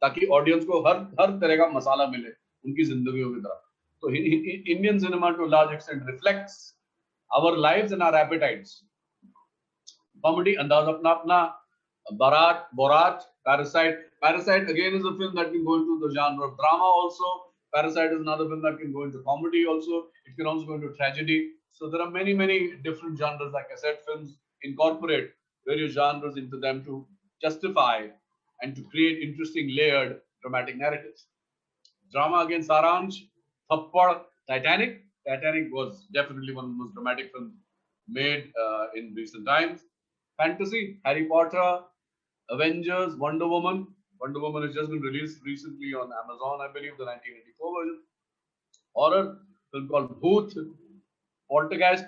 ताकि ऑडियंस को हर तरह का मसाला मिले उनकी जिंदगियों की तरह. तो Indian cinema to large extent reflects our lives and our appetites. Comedy Andaz Apna अपना. Borat, Parasite again is a film that can go into the genre of drama also. Parasite is another film that can go into comedy also. It can also go into tragedy. So there are many, many different genres. Like I said, films incorporate various genres into them to justify and to create interesting layered dramatic narratives. Drama again, Saransh, Thappad, Titanic. Titanic was definitely one of the most dramatic films made in recent times. Fantasy, Harry Potter, Avengers, Wonder Woman. Wonder Woman has just been released recently on Amazon, I believe, the 1984 version. Horror, film called Bhoot. Poltergeist,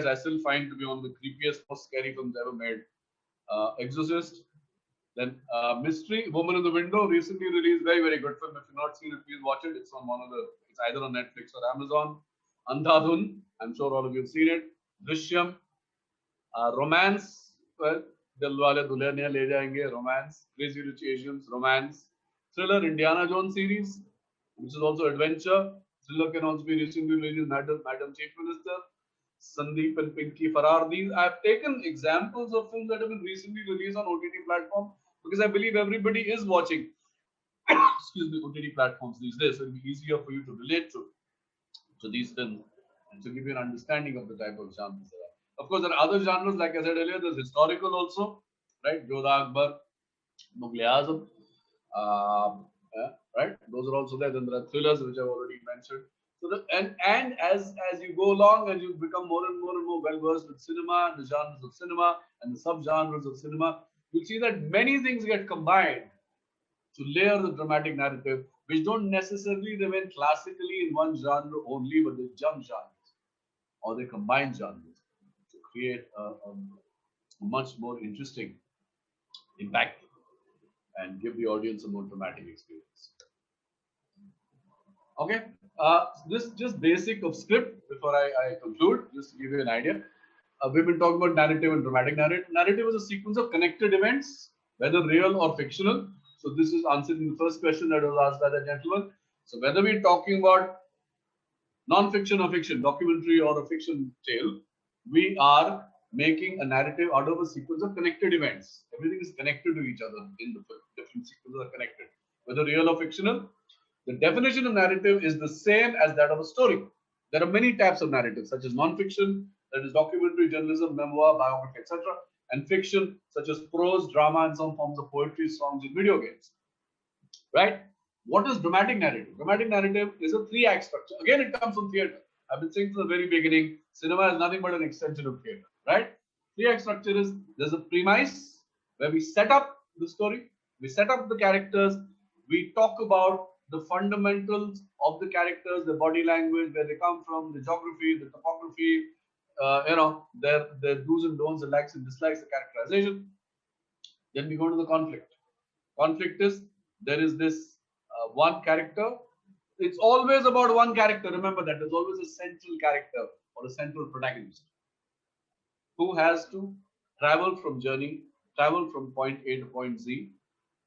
I still find to be one of the creepiest, most scary films ever made. Exorcist. Then Mystery, Woman in the Window, recently released, very, very good film. If you've not seen it, please watch it. It's on it's either on Netflix or Amazon. Andhadhun, I'm sure all of you have seen it. Drishyam. Romance, well, Dilwale Dulhaniya Le Jayenge, romance. Crazy Rich Asians, romance. Thriller, Indiana Jones series, which is also adventure. Thriller can also be recently released, Madam Chief Minister. Sandeep and Pinky Farrar. These I've taken examples of films that have been recently released on OTT platform because I believe everybody is watching OTT platforms these days. So it'll be easier for you to relate to these films and to give you an understanding of the type of genres there are. Of course, there are other genres, like I said earlier, there's historical also, right? Jodha Akbar, Mughal Azam, right? Those are also there. Then there are thrillers, which I've already mentioned. So and as you go along and you become more and more well versed with cinema and the genres of cinema and the subgenres of cinema, you'll see that many things get combined to layer the dramatic narrative, which don't necessarily remain classically in one genre only, but they jump genres or they combine genres to create a much more interesting impact and give the audience a more dramatic experience. Okay, this just basic of script before I conclude, just to give you an idea. We've been talking about narrative and dramatic narrative. Narrative is a sequence of connected events, whether real or fictional. So this is answering the first question that was asked by the gentleman. So whether we're talking about non-fiction or fiction, documentary or a fiction tale, we are making a narrative out of a sequence of connected events. Everything is connected to each other in the film. Different sequences are connected, whether real or fictional. The definition of narrative is the same as that of a story. There are many types of narrative, such as non-fiction, that is documentary, journalism, memoir, biography, etc., and fiction, such as prose, drama, and some forms of poetry, songs, and video games. Right? What is dramatic narrative? Dramatic narrative is a three-act structure. Again, it comes from theatre. I've been saying from the very beginning, cinema is nothing but an extension of theatre. Right? Three-act structure is there's a premise where we set up the story, we set up the characters, we talk about the fundamentals of the characters, the body language, where they come from, the geography, the topography, their do's and don'ts, the likes and dislikes, the characterization. Then we go to the conflict. Conflict is there is this one character. It's always about one character. Remember that there's always a central character or a central protagonist who has to travel from point A to point Z,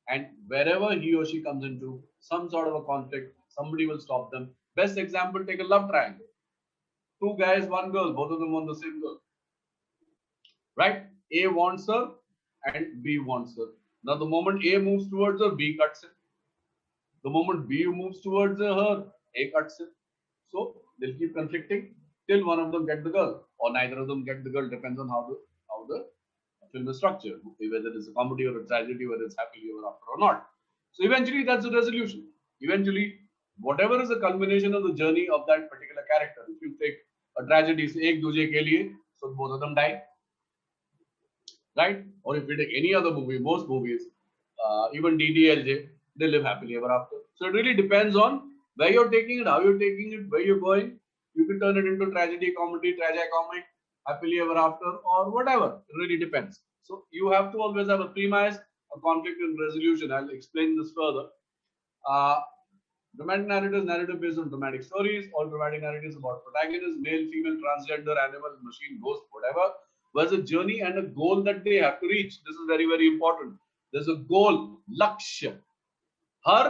and wherever he or she comes into some sort of a conflict, somebody will stop them. Best example, take a love triangle. Two guys, one girl, both of them want the same girl. Right? A wants her and B wants her. Now the moment A moves towards her, B cuts it. The moment B moves towards her, A cuts it. So they'll keep conflicting till one of them get the girl, or neither of them get the girl. Depends on how the film is structured, whether it's a comedy or a tragedy, whether it's happily ever after or not. So eventually that's the resolution. Eventually, whatever is the culmination of the journey of that particular character. If you take a tragedy, say ek duje ke liye, so both of them die. Right? Or if you take any other movie, most movies, even DDLJ, they live happily ever after. So it really depends on where you're taking it, how you're taking it, where you're going. You can turn it into tragedy, comedy, tragicomic, happily ever after, or whatever. It really depends. So you have to always have a premise, a conflict and resolution. I'll explain this further. Dramatic narrative based on dramatic stories. All dramatic narratives about protagonists, male, female, transgender, animal, machine, ghost, whatever. Was a journey and a goal that they have to reach. This is very, very important. There's a goal, lakshya. हर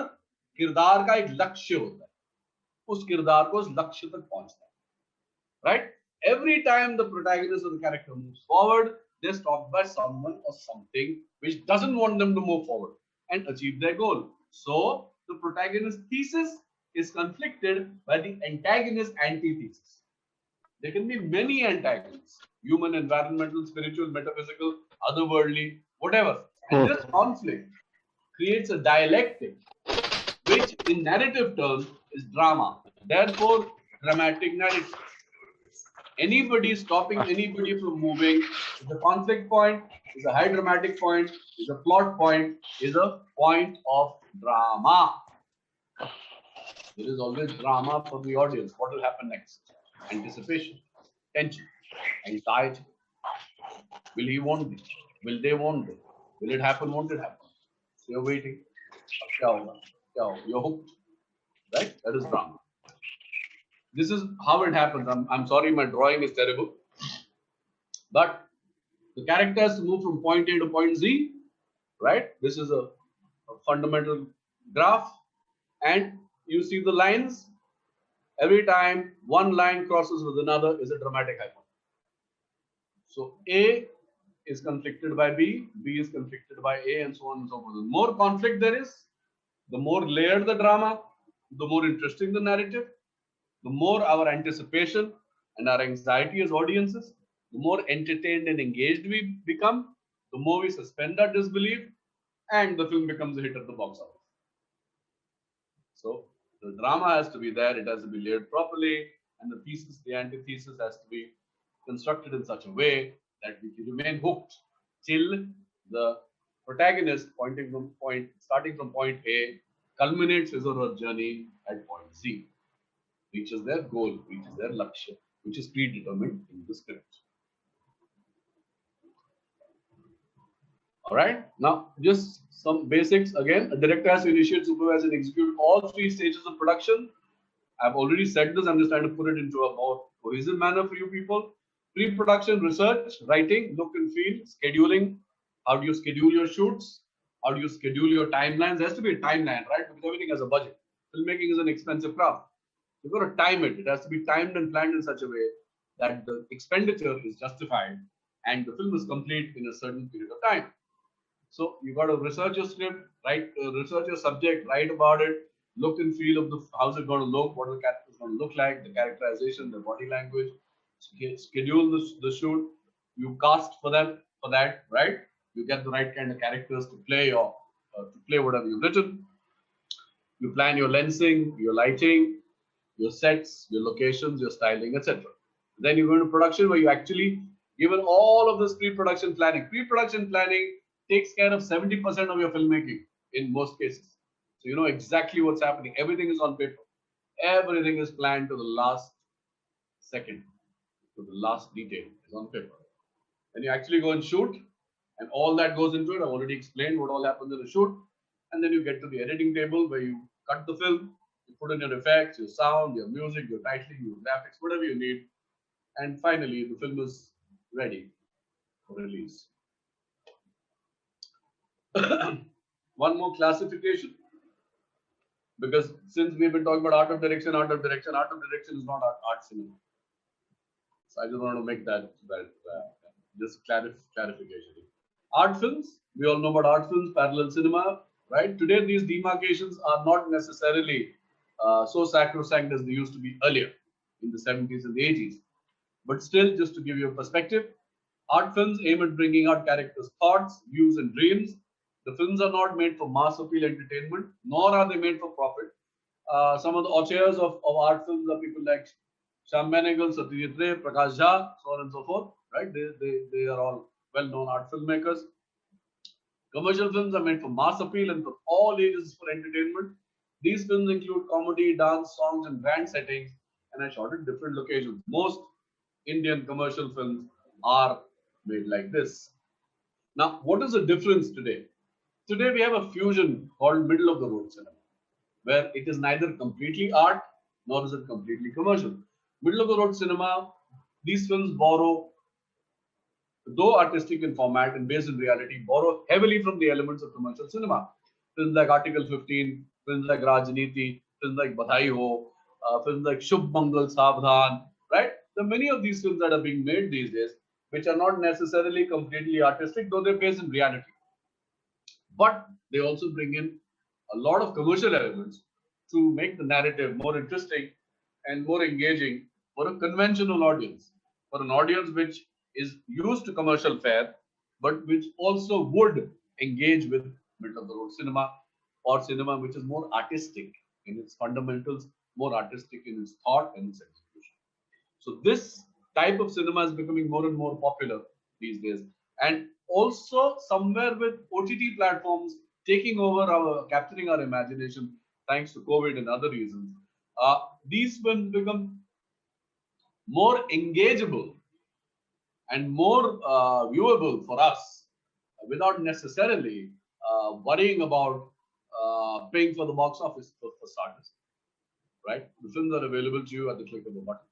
किरदार का एक लक्ष्य होता है, उस किरदार को उस लक्ष्य तक पहुंचना है. Right? Every time the protagonist or the character moves forward, they're stopped by someone or something which doesn't want them to move forward and achieve their goal. So the protagonist thesis is conflicted by the antagonist antithesis. There can be many antagonists: human, environmental, spiritual, metaphysical, otherworldly, whatever. And this conflict creates a dialectic, which in narrative terms is drama. Therefore, dramatic narrative. Anybody stopping anybody from moving is a conflict point, is a high dramatic point, is a plot point, is a point of drama. There is always drama for the audience. What will happen next? Anticipation, tension, anxiety. Will he want it? Will they want it? Will it happen? Won't it happen? So you're waiting. You're hooked. Right? That is drama. This is how it happens. I'm sorry, my drawing is terrible. But the characters move from point A to point Z. Right? This is a fundamental graph. And you see the lines. Every time one line crosses with another is a dramatic hyperlink. So A is conflicted by B, B is conflicted by A, and so on and so forth. The more conflict there is, the more layered the drama, the more interesting the narrative, the more our anticipation and our anxiety as audiences, the more entertained and engaged we become, the more we suspend our disbelief, and the film becomes a hit at the box office. So the drama has to be there, it has to be layered properly, and the thesis, the antithesis has to be constructed in such a way that we can remain hooked till the protagonist starting from point A, culminates his or her journey at point Z, reaches their goal, reaches their lakshya, which is predetermined in the script. All right. Now, just some basics again. A director has to initiate, supervise, and execute all three stages of production. I've already said this. I'm just trying to put it into a more cohesive manner for you people. Pre-production, research, writing, look and feel, scheduling. How do you schedule your shoots? How do you schedule your timelines? There has to be a timeline, right? Because everything has a budget. Filmmaking is an expensive craft. You've got to time it. It has to be timed and planned in such a way that the expenditure is justified and the film is complete in a certain period of time. So you got to research your script, research your subject, write about it, look and feel of how's it going to look, what are the characters going to look like, the characterization, the body language, schedule the shoot, you cast for that, right? You get the right kind of characters to play or to play whatever you've written. You plan your lensing, your lighting, your sets, your locations, your styling, etc. Then you go into production where you actually given all of this pre-production planning. Pre-production planning takes care of 70% of your filmmaking in most cases. So you know exactly what's happening. Everything is on paper. Everything is planned to the last second, to the last detail is on paper. Then you actually go and shoot, and all that goes into it. I've already explained what all happens in a shoot. And then you get to the editing table where you cut the film, you put in your effects, your sound, your music, your titling, your graphics, whatever you need. And finally, the film is ready for release. One more classification, because since we've been talking about art of direction is not art cinema. So I just want to make that just clarification. Art films, we all know about art films, parallel cinema, right? Today these demarcations are not necessarily so sacrosanct as they used to be earlier in the 70s and the 80s. But still, just to give you a perspective, art films aim at bringing out characters' thoughts, views, and dreams. The films are not made for mass appeal entertainment, nor are they made for profit. Some of the auteurs of art films are people like Shyam Benegal, Satyajit Ray, Prakash Jha, so on and so forth. Right? They are all well-known art filmmakers. Commercial films are made for mass appeal and for all ages for entertainment. These films include comedy, dance, songs, and grand settings, and are shot at different locations. Most Indian commercial films are made like this. Now, what is the difference today? Today we have a fusion called middle of the road cinema, where it is neither completely art nor is it completely commercial. Middle of the road cinema, these films borrow, though artistic in format and based in reality, borrow heavily from the elements of commercial cinema. Films like Article 15, films like Rajniti, films like Badhai Ho, films like Shubh Mangal Savdhan, right? There are many of these films that are being made these days, which are not necessarily completely artistic, though they're based in reality. But they also bring in a lot of commercial elements to make the narrative more interesting and more engaging for a conventional audience, for an audience which is used to commercial fare, but which also would engage with middle of the road cinema, or cinema which is more artistic in its fundamentals, more artistic in its thought and its execution. So this type of cinema is becoming more and more popular these days. And also somewhere with OTT platforms taking over capturing our imagination, thanks to COVID and other reasons, these films become more engageable and more viewable for us without necessarily worrying about paying for the box office for starters, right? The films are available to you at the click of a button.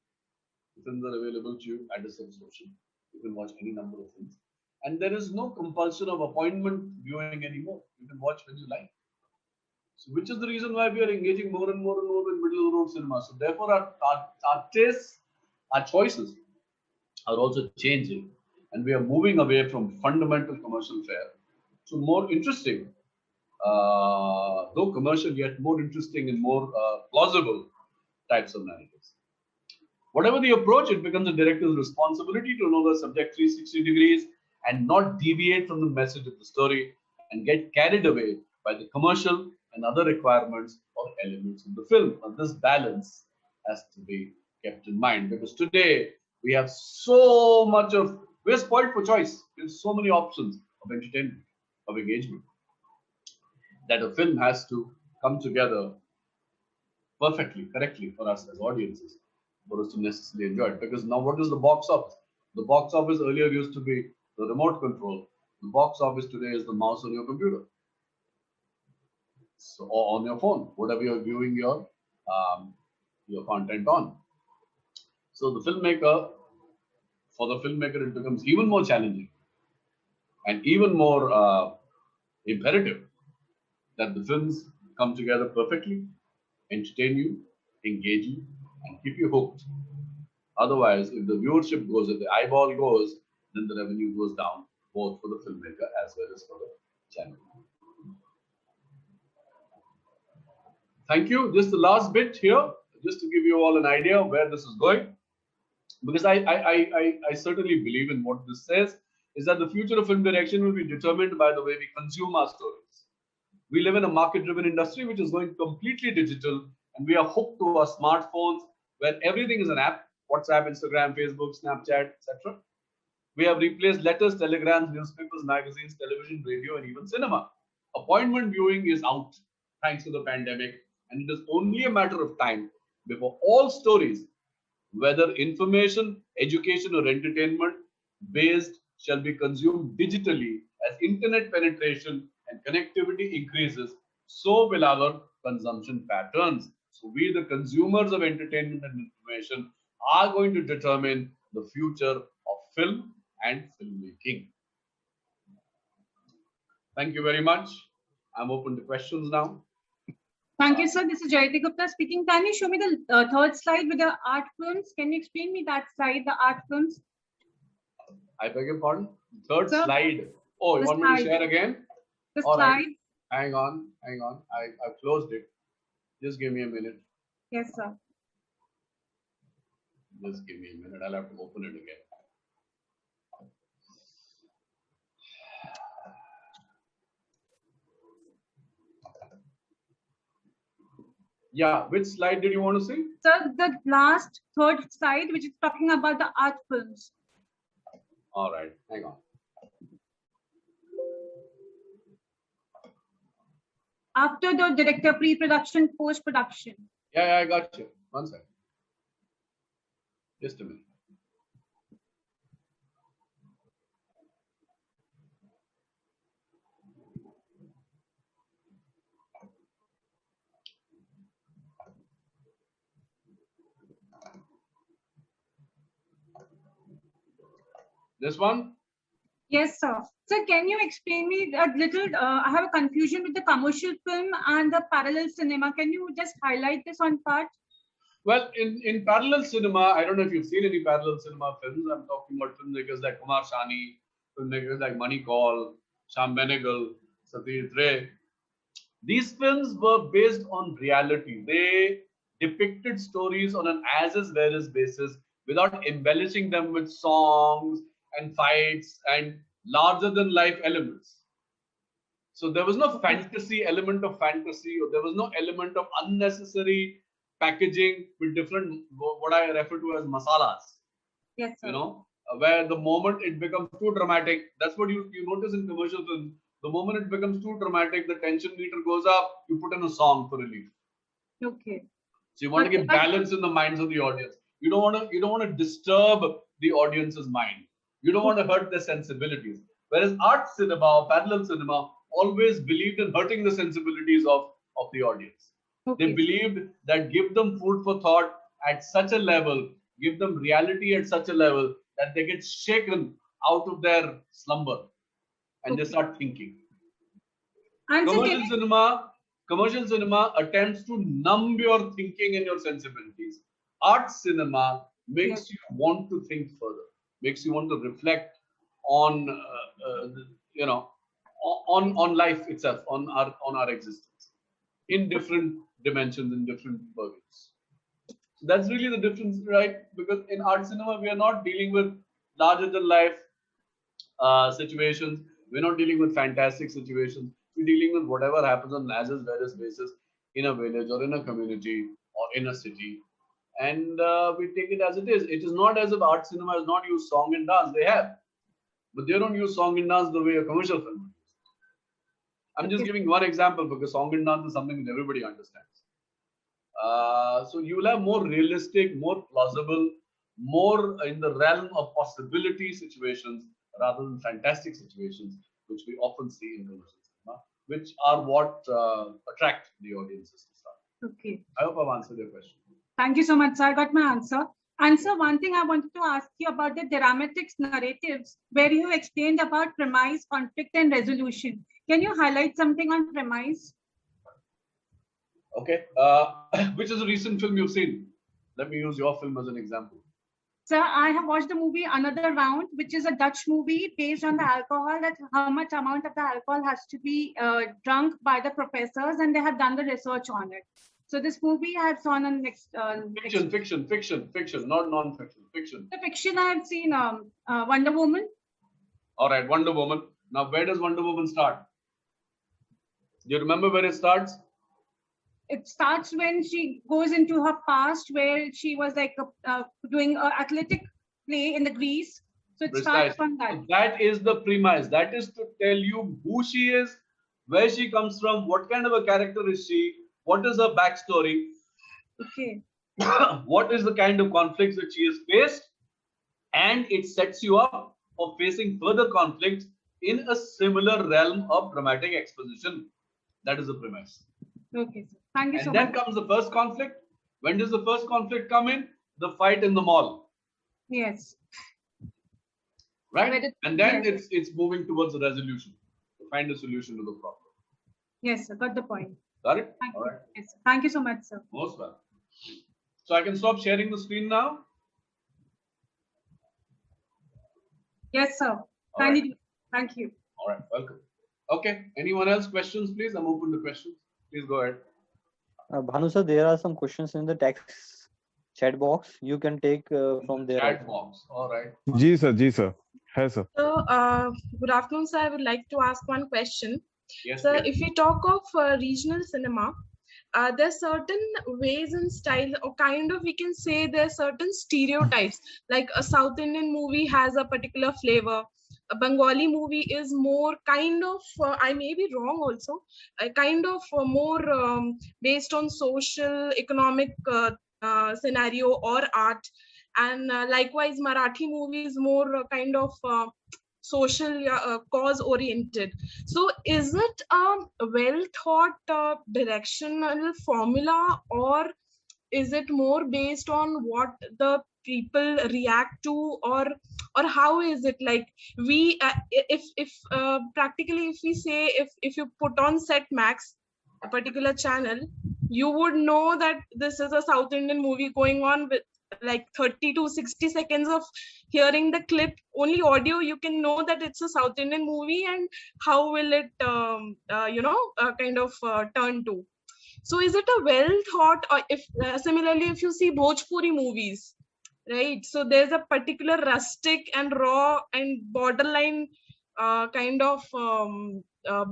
The films are available to you at a subscription. You can watch any number of films. And there is no compulsion of appointment viewing anymore. You can watch when you like. So which is the reason why we are engaging more and more and more with middle of the road cinema. So therefore our tastes, our choices are also changing. And we are moving away from fundamental commercial fare to more interesting, though commercial, yet more interesting and more plausible types of narratives. Whatever the approach, it becomes a director's responsibility to know the subject 360 degrees and not deviate from the message of the story and get carried away by the commercial and other requirements or elements of the film. And this balance has to be kept in mind, because today we have so much of, we're spoiled for choice. There's so many options of entertainment, of engagement, that a film has to come together perfectly, correctly for us as audiences, for us to necessarily enjoy it. Because now what is the box office? The box office earlier used to be the remote control. The box office today is the mouse on your computer. So, or on your phone, whatever you're viewing your content on. So the filmmaker, for the filmmaker, it becomes even more challenging and even more imperative that the films come together perfectly, entertain you, engage you, and keep you hooked. Otherwise, if the viewership goes, if the eyeball goes, then the revenue goes down, both for the filmmaker as well as for the channel. Thank you. Just the last bit here, just to give you all an idea of where this is going. Because I certainly believe in what this says, is that the future of film direction will be determined by the way we consume our stories. We live in a market-driven industry which is going completely digital, and we are hooked to our smartphones where everything is an app: WhatsApp, Instagram, Facebook, Snapchat, etc. We have replaced letters, telegrams, newspapers, magazines, television, radio, and even cinema. Appointment viewing is out thanks to the pandemic, and it is only a matter of time before all stories, whether information, education, or entertainment based, shall be consumed digitally. As internet penetration and connectivity increases, so will our consumption patterns. So we, the consumers of entertainment and information, are going to determine the future of film and filmmaking. Thank you very much. I'm open to questions now. Thank you, sir. This is Jayati Gupta speaking. Can you show me the third slide with the art films? Can you explain me that slide, the art films? I beg your pardon? Third slide. Oh, you want me to share again? The All slide. right. Hang on. I've closed it. Just give me a minute. Yes, sir. Just give me a minute. I'll have to open it again. Yeah, which slide did you want to see? Sir, the last third slide, which is talking about the art films. All right, hang on. After the director, pre-production, post-production. Yeah, I got you. One second. Just a minute. This one? Yes, sir. Sir, can you explain me a little? I have a confusion with the commercial film and the parallel cinema. Can you just highlight this one part? Well, in parallel cinema, I don't know if you've seen any parallel cinema films. I'm talking about filmmakers like Kumar Sani, filmmakers like Manikal, Shyam Benegal, Satyajit Ray. These films were based on reality. They depicted stories on an as-is, where-is basis without embellishing them with songs and fights and larger-than-life elements. So there was no fantasy element of fantasy, or there was no element of unnecessary packaging with different, what I refer to as masalas. Yes, sir. You know, where the moment it becomes too dramatic, that's what you notice in commercial films. The moment it becomes too dramatic, the tension meter goes up, you put in a song for relief. Okay. So you want to give balance in the minds of the audience. You don't want to disturb the audience's mind. You don't want to hurt their sensibilities. Whereas art cinema or parallel cinema always believed in hurting the sensibilities of the audience. Okay. They believed that give them food for thought at such a level, give them reality at such a level that they get shaken out of their slumber and they start thinking. And Commercial cinema attempts to numb your thinking and your sensibilities. Art cinema makes you want to think further, makes you want to reflect on on life itself, on our existence in different dimensions, in different versions. So that's really the difference, right? Because in art cinema we are not dealing with larger than life situations. We're not dealing with fantastic situations. We're dealing with whatever happens on as is various basis in a village or in a community or in a city. And we take it as it is. It is not as if art cinema has not used song and dance. They have. But they don't use song and dance the way a commercial film would use. I'm just giving one example because song and dance is something that everybody understands. So you will have more realistic, more plausible, more in the realm of possibility situations rather than fantastic situations, which we often see in commercial cinema, which are what attract the audiences to start. Okay. I hope I've answered your question. Thank you so much, sir. I got my answer. And sir, one thing I wanted to ask you about the dramatics narratives, where you explained about premise, conflict, and resolution. Can you highlight something on premise? Okay. Which is a recent film you've seen? Let me use your film as an example. Sir, I have watched the movie Another Round, which is a Dutch movie based on the alcohol, that how much amount of the alcohol has to be drunk by the professors, and they have done the research on it. So this movie I have seen on next. Fiction, not non-fiction. Fiction. The fiction I have seen Wonder Woman. All right, Wonder Woman. Now, where does Wonder Woman start? Do you remember where it starts? It starts when she goes into her past, where she was like doing an athletic play in the Greece. So it starts from that. So that is the premise. That is to tell you who she is, where she comes from, what kind of a character is she, what is her backstory, okay, what is the kind of conflicts that she has faced, and it sets you up for facing further conflicts in a similar realm of dramatic exposition. That is the premise. Okay, sir. Thank you so and much. then comes the first conflict. When does the first conflict come in? The fight in the mall. Yes. Right? And then it's moving towards a resolution to find a solution to the problem. Yes, sir. Got the point. Got it? Thank All you. right. Yes, sir. Thank you so much, sir. Most welcome. So I can stop sharing the screen now? Yes, sir. Right. Thank you. All right. Welcome. Okay. Anyone else? Questions, please? I'm open to questions. Please go ahead. Bhanu sir, there are some questions in the text chat box. You can take from there. Chat box. All right. Ji sir. Hi sir. So, good afternoon, sir. I would like to ask one question. Yes, sir, please. if we talk of regional cinema, there are certain ways and style, or kind of we can say there are certain stereotypes. Like a South Indian movie has a particular flavor. A Bengali movie is more kind of, I may be wrong also, kind of more based on social, economic scenario or art. And likewise, Marathi movie is more kind of social cause oriented. So is it a well thought directional formula, or is it more based on what the people react to, or how is it? Like we if practically if we say if you put on Set Max, a particular channel, you would know that this is a South Indian movie going on with like 30 to 60 seconds of hearing the clip, only audio, you can know that it's a South Indian movie, and how will it kind of turn to. So is it a well thought, or if similarly if you see Bhojpuri movies, right, so there's a particular rustic and raw and borderline kind of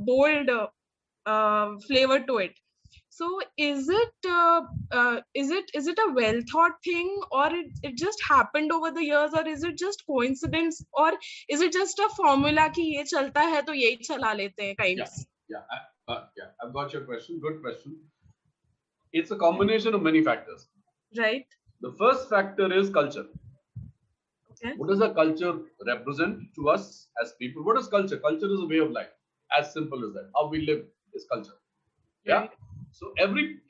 bold flavor to it. So is it a well thought thing, or it just happened over the years, or is it just coincidence, or is it just a formula ki ye chalta hai to yehi chala lete hain kind? I've got your question. Good question. It's a combination of many factors. Right. The first factor is culture. Okay. What does a culture represent to us as people? What is culture? Culture is a way of life. As simple as that. How we live is culture. Yeah. Right. So every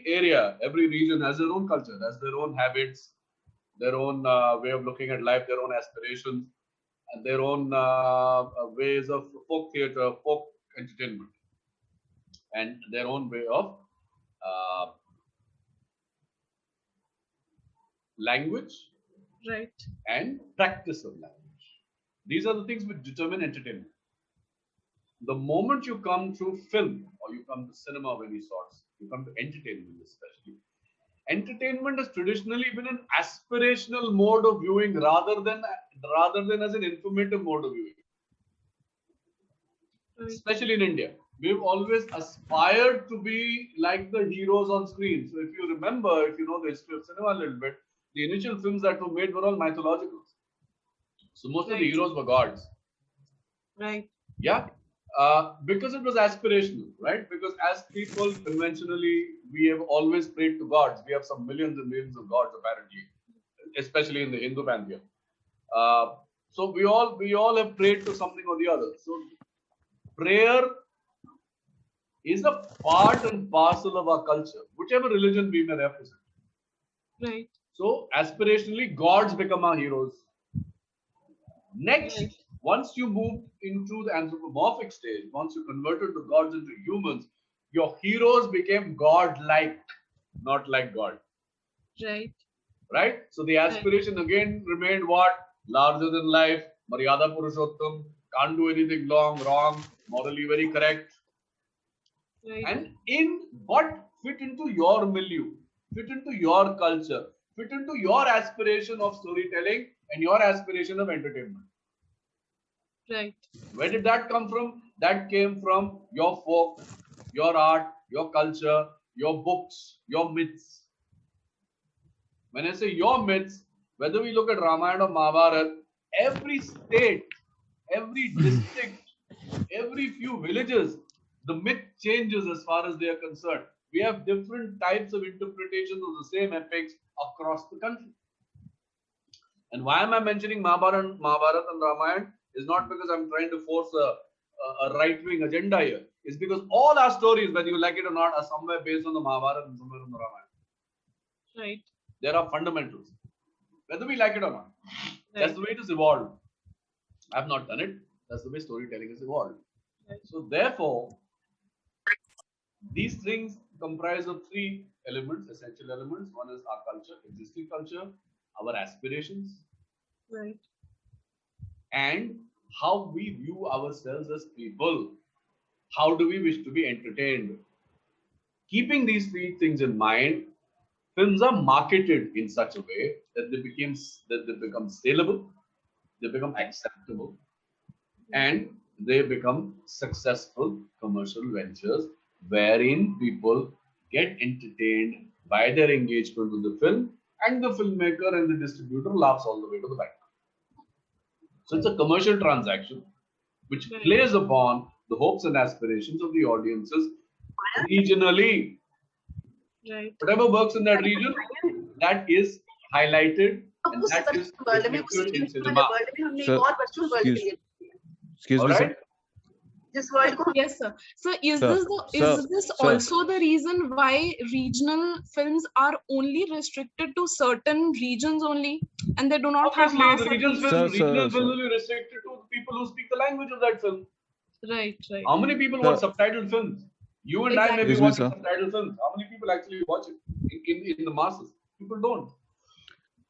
area, every region has their own culture, has their own habits, their own way of looking at life, their own aspirations, and their own ways of folk theatre, folk entertainment, and their own way of language, right, and practice of language. These are the things which determine entertainment. The moment you come to film, or you come to cinema of any sorts, you come to entertainment especially. Entertainment has traditionally been an aspirational mode of viewing rather than as an informative mode of viewing. especially in India. We've always aspired to be like the heroes on screen. So if you remember, if you know the history of cinema a little bit, the initial films that were made were all mythological. So most of the heroes were gods. Right. Yeah. Because it was aspirational, right? Because as people conventionally, we have always prayed to gods. We have some millions and millions of gods apparently, especially in the Hindu pantheon. So we all have prayed to something or the other. So prayer is a part and parcel of our culture, whichever religion we may represent. Right. So aspirationally, gods become our heroes. Next, once you moved into the anthropomorphic stage, once you converted the gods into humans, your heroes became god-like, not like God. Right. Right? So the aspiration again remained what? Larger than life, Maryada Purushottam, can't do anything wrong, morally very correct. Right. And in what fit into your milieu, fit into your culture, fit into your aspiration of storytelling and your aspiration of entertainment. Right. Where did that come from? That came from your folk, your art, your culture, your books, your myths. When I say your myths, whether we look at Ramayana or Mahabharata, every state, every district, every few villages, the myth changes as far as they are concerned. We have different types of interpretations of the same epics across the country. And why am I mentioning Mahabharata and Ramayana? Is not because I'm trying to force a right-wing agenda here. It's because all our stories, whether you like it or not, are somewhere based on the Mahabharata and somewhere on the Ramayana. Right. There are fundamentals, whether we like it or not. Right. That's the way it is evolved. I've not done it. That's the way storytelling is evolved. Right. So therefore, these things comprise of three elements, essential elements. One is our culture, existing culture, our aspirations, Right. and how we view ourselves as people. How do we wish to be entertained? Keeping these three things in mind, films are marketed in such a way that they become saleable, they become acceptable, and they become successful commercial ventures wherein people get entertained by their engagement with the film, and the filmmaker and the distributor laughs all the way to the bank. So it's a commercial transaction which plays upon the hopes and aspirations of the audiences regionally. Right. Whatever works in that region, that is highlighted and that is reflected in cinema. Sir, excuse me, sir. Yes, sir. So is Sir, this sir. also the reason why regional films are only restricted to certain regions only, and they do not have mass Obviously, the appeal? regional film will be restricted to the people who speak the language of that film. Right, right. How many people watch subtitled films? You and I may be Excuse me, watching sir. subtitled films. How many people actually watch it in the masses? People don't.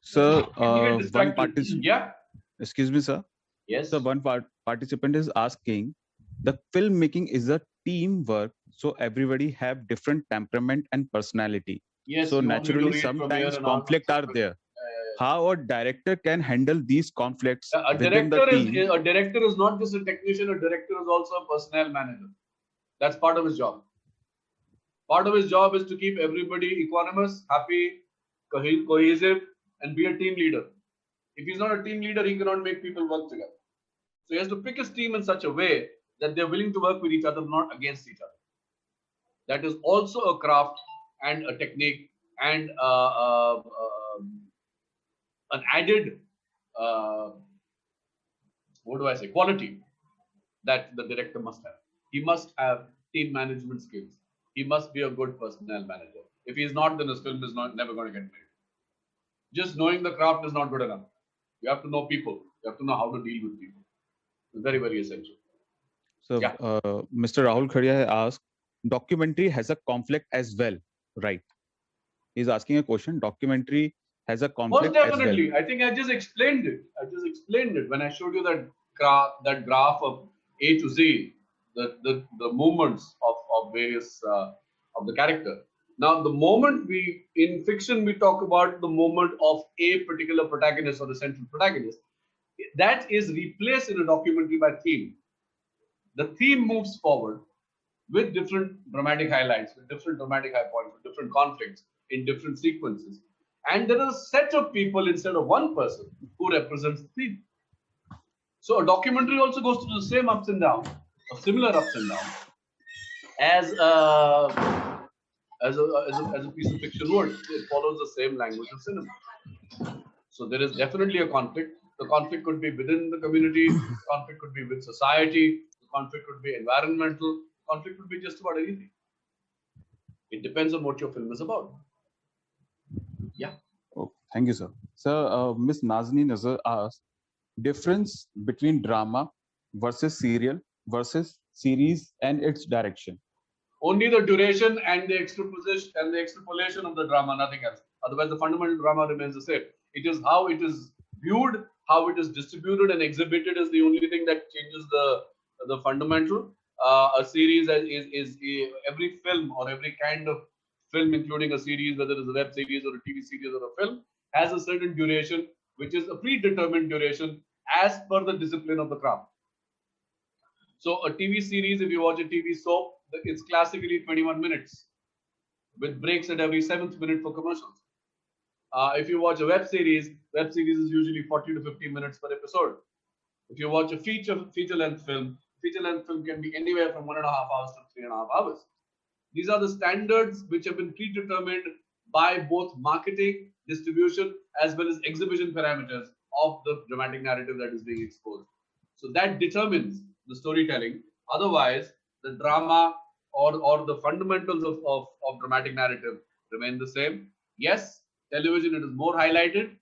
Sir, People get one distracted. participant. Yeah. Excuse me, sir. Yes. So one participant is asking, the filmmaking is a teamwork, so everybody have different temperament and personality. Yes, So you want me to naturally, read from here sometimes and on. conflict are there. How a director can handle these conflicts A within the director team? is not just a technician. A director is also a personnel manager. That's part of his job. Part of his job is to keep everybody equanimous, happy, cohesive, and be a team leader. If he's not a team leader, he cannot make people work together. So he has to pick his team in such a way that they're willing to work with each other, not against each other. That is also a craft and a technique and an added, quality that the director must have. He must have team management skills. He must be a good personnel manager. If he's not, then his film is never going to get made. Just knowing the craft is not good enough. You have to know people. You have to know how to deal with people. It's very, very essential. So, Mr. Rahul Khadia has asked, documentary has a conflict as well, right? He's asking a question. Documentary has a conflict Most as well. definitely. I think I just explained it. When I showed you that graph of A to Z, the movements of various of the character. Now, the moment in fiction we talk about the moment of a particular protagonist or the central protagonist, that is replaced in a documentary by theme. the theme moves forward with different dramatic highlights, with different dramatic high points, with different conflicts in different sequences. And there is a set of people instead of one person who represents the theme. So a documentary also goes through the same ups and downs, or similar ups and downs, as a piece of fiction would. It follows the same language of cinema. So there is definitely a conflict. The conflict could be within the community, the conflict could be with society, the conflict could be environmental, conflict could be just about anything. It depends on what your film is about. Yeah. Oh, thank you, sir. Sir, Miss Nazni Nazar asked, difference between drama versus serial versus series and its direction. Only the duration and the extrapolation of the drama, nothing else. Otherwise, the fundamental drama remains the same. It is how it is viewed, how it is distributed and exhibited is the only thing that changes the fundamental. A series is every film or every kind of film, including a series, whether it's a web series or a TV series or a film, has a certain duration, which is a predetermined duration as per the discipline of the craft. So a TV series, if you watch a TV soap, it's classically 21 minutes with breaks at every 7th minute for commercials. If you watch a web series is usually 40 to 50 minutes per episode. If you watch a feature-length film can be anywhere from 1.5 hours to 3.5 hours. These are the standards which have been predetermined by both marketing, distribution, as well as exhibition parameters of the dramatic narrative that is being exposed. So that determines the storytelling. Otherwise, the drama or the fundamentals of dramatic narrative remain the same. Yes, television, it is more highlighted.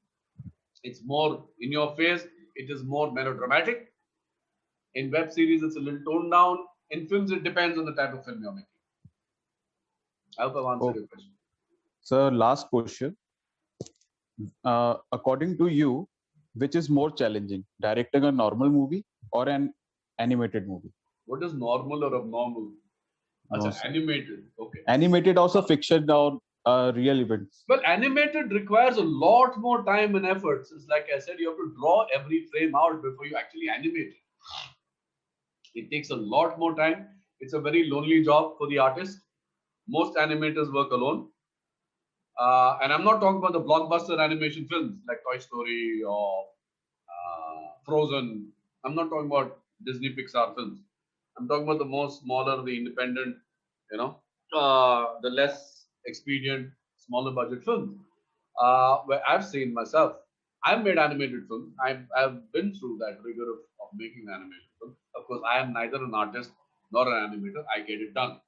It's more in your face. It is more melodramatic. In web series, it's a little toned down. In films, it depends on the type of film you're making. I hope I've answered your question. Sir, last question. According to you, which is more challenging, directing a normal movie or an animated movie? What is normal or abnormal? That's animated. Okay. Animated also fiction or real events. Well, animated requires a lot more time and efforts. It's like I said, you have to draw every frame out before you actually animate it. It takes a lot more time. It's a very lonely job for the artist. Most animators work alone. And I'm not talking about the blockbuster animation films like Toy Story or Frozen. I'm not talking about Disney Pixar films. I'm talking about the more smaller, the independent, the less expedient, smaller budget films. Where I've seen myself, I've made animated films. I've been through that rigor of making an animation film. Of course, I am neither an artist nor an animator. I get it done.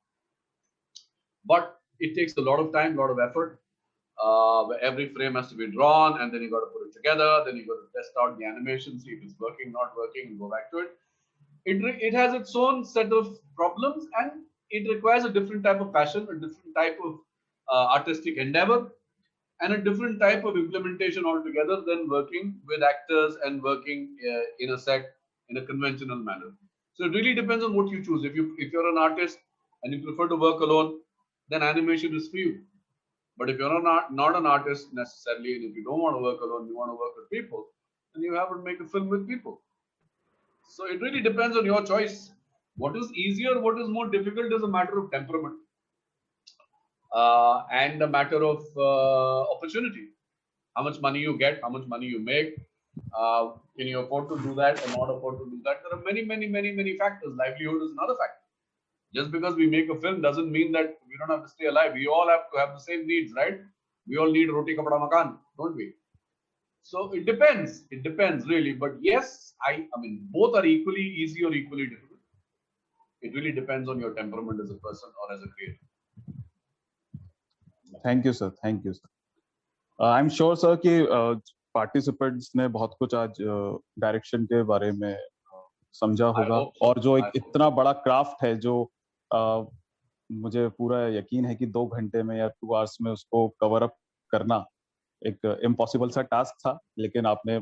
But it takes a lot of time, a lot of effort. Where every frame has to be drawn, and then you got to put it together. Then you got to test out the animation, see if it's working, not working, and go back to it. It has its own set of problems, and it requires a different type of passion, a different type of artistic endeavor, and a different type of implementation altogether than working with actors and working in a set in a conventional manner. So it really depends on what you choose. If you're an artist and you prefer to work alone, then animation is for you. But if you're not an artist necessarily, and if you don't want to work alone, you want to work with people, then you have to make a film with people. So it really depends on your choice. What is easier, what is more difficult is a matter of temperament and a matter of opportunity. How much money you get, how much money you make. Can you afford to do that or not afford to do that? There are many factors. Livelihood is another factor. Just because we make a film doesn't mean that we don't have to stay alive. We all have to have the same needs, right? We all need roti kapda makan, don't we? So it depends. It depends really. But yes, I mean, both are equally easy or equally difficult. It really depends on your temperament as a person or as a creator. Thank you, sir. Thank you, sir. I'm sure, sir, कि participants ने बहुत कुछ आज direction के बारे में समझा होगा और जो एक इतना बड़ा क्राफ्ट है जो मुझे पूरा यकीन है कि 2 घंटे में या 2 आवर्स में उसको कवर अप करना एक इम्पॉसिबल सा टास्क था, लेकिन आपने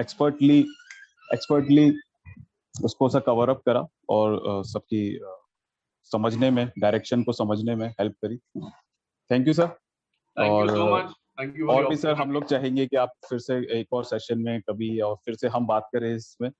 एक्सपर्टली उसको सा कवर अप करा और सबकी समझने में, डायरेक्शन को समझने में हेल्प करी. Thank you sir. और भी सर हम लोग चाहेंगे कि आप फिर से एक और सेशन में कभी और फिर से हम बात करें इसमें,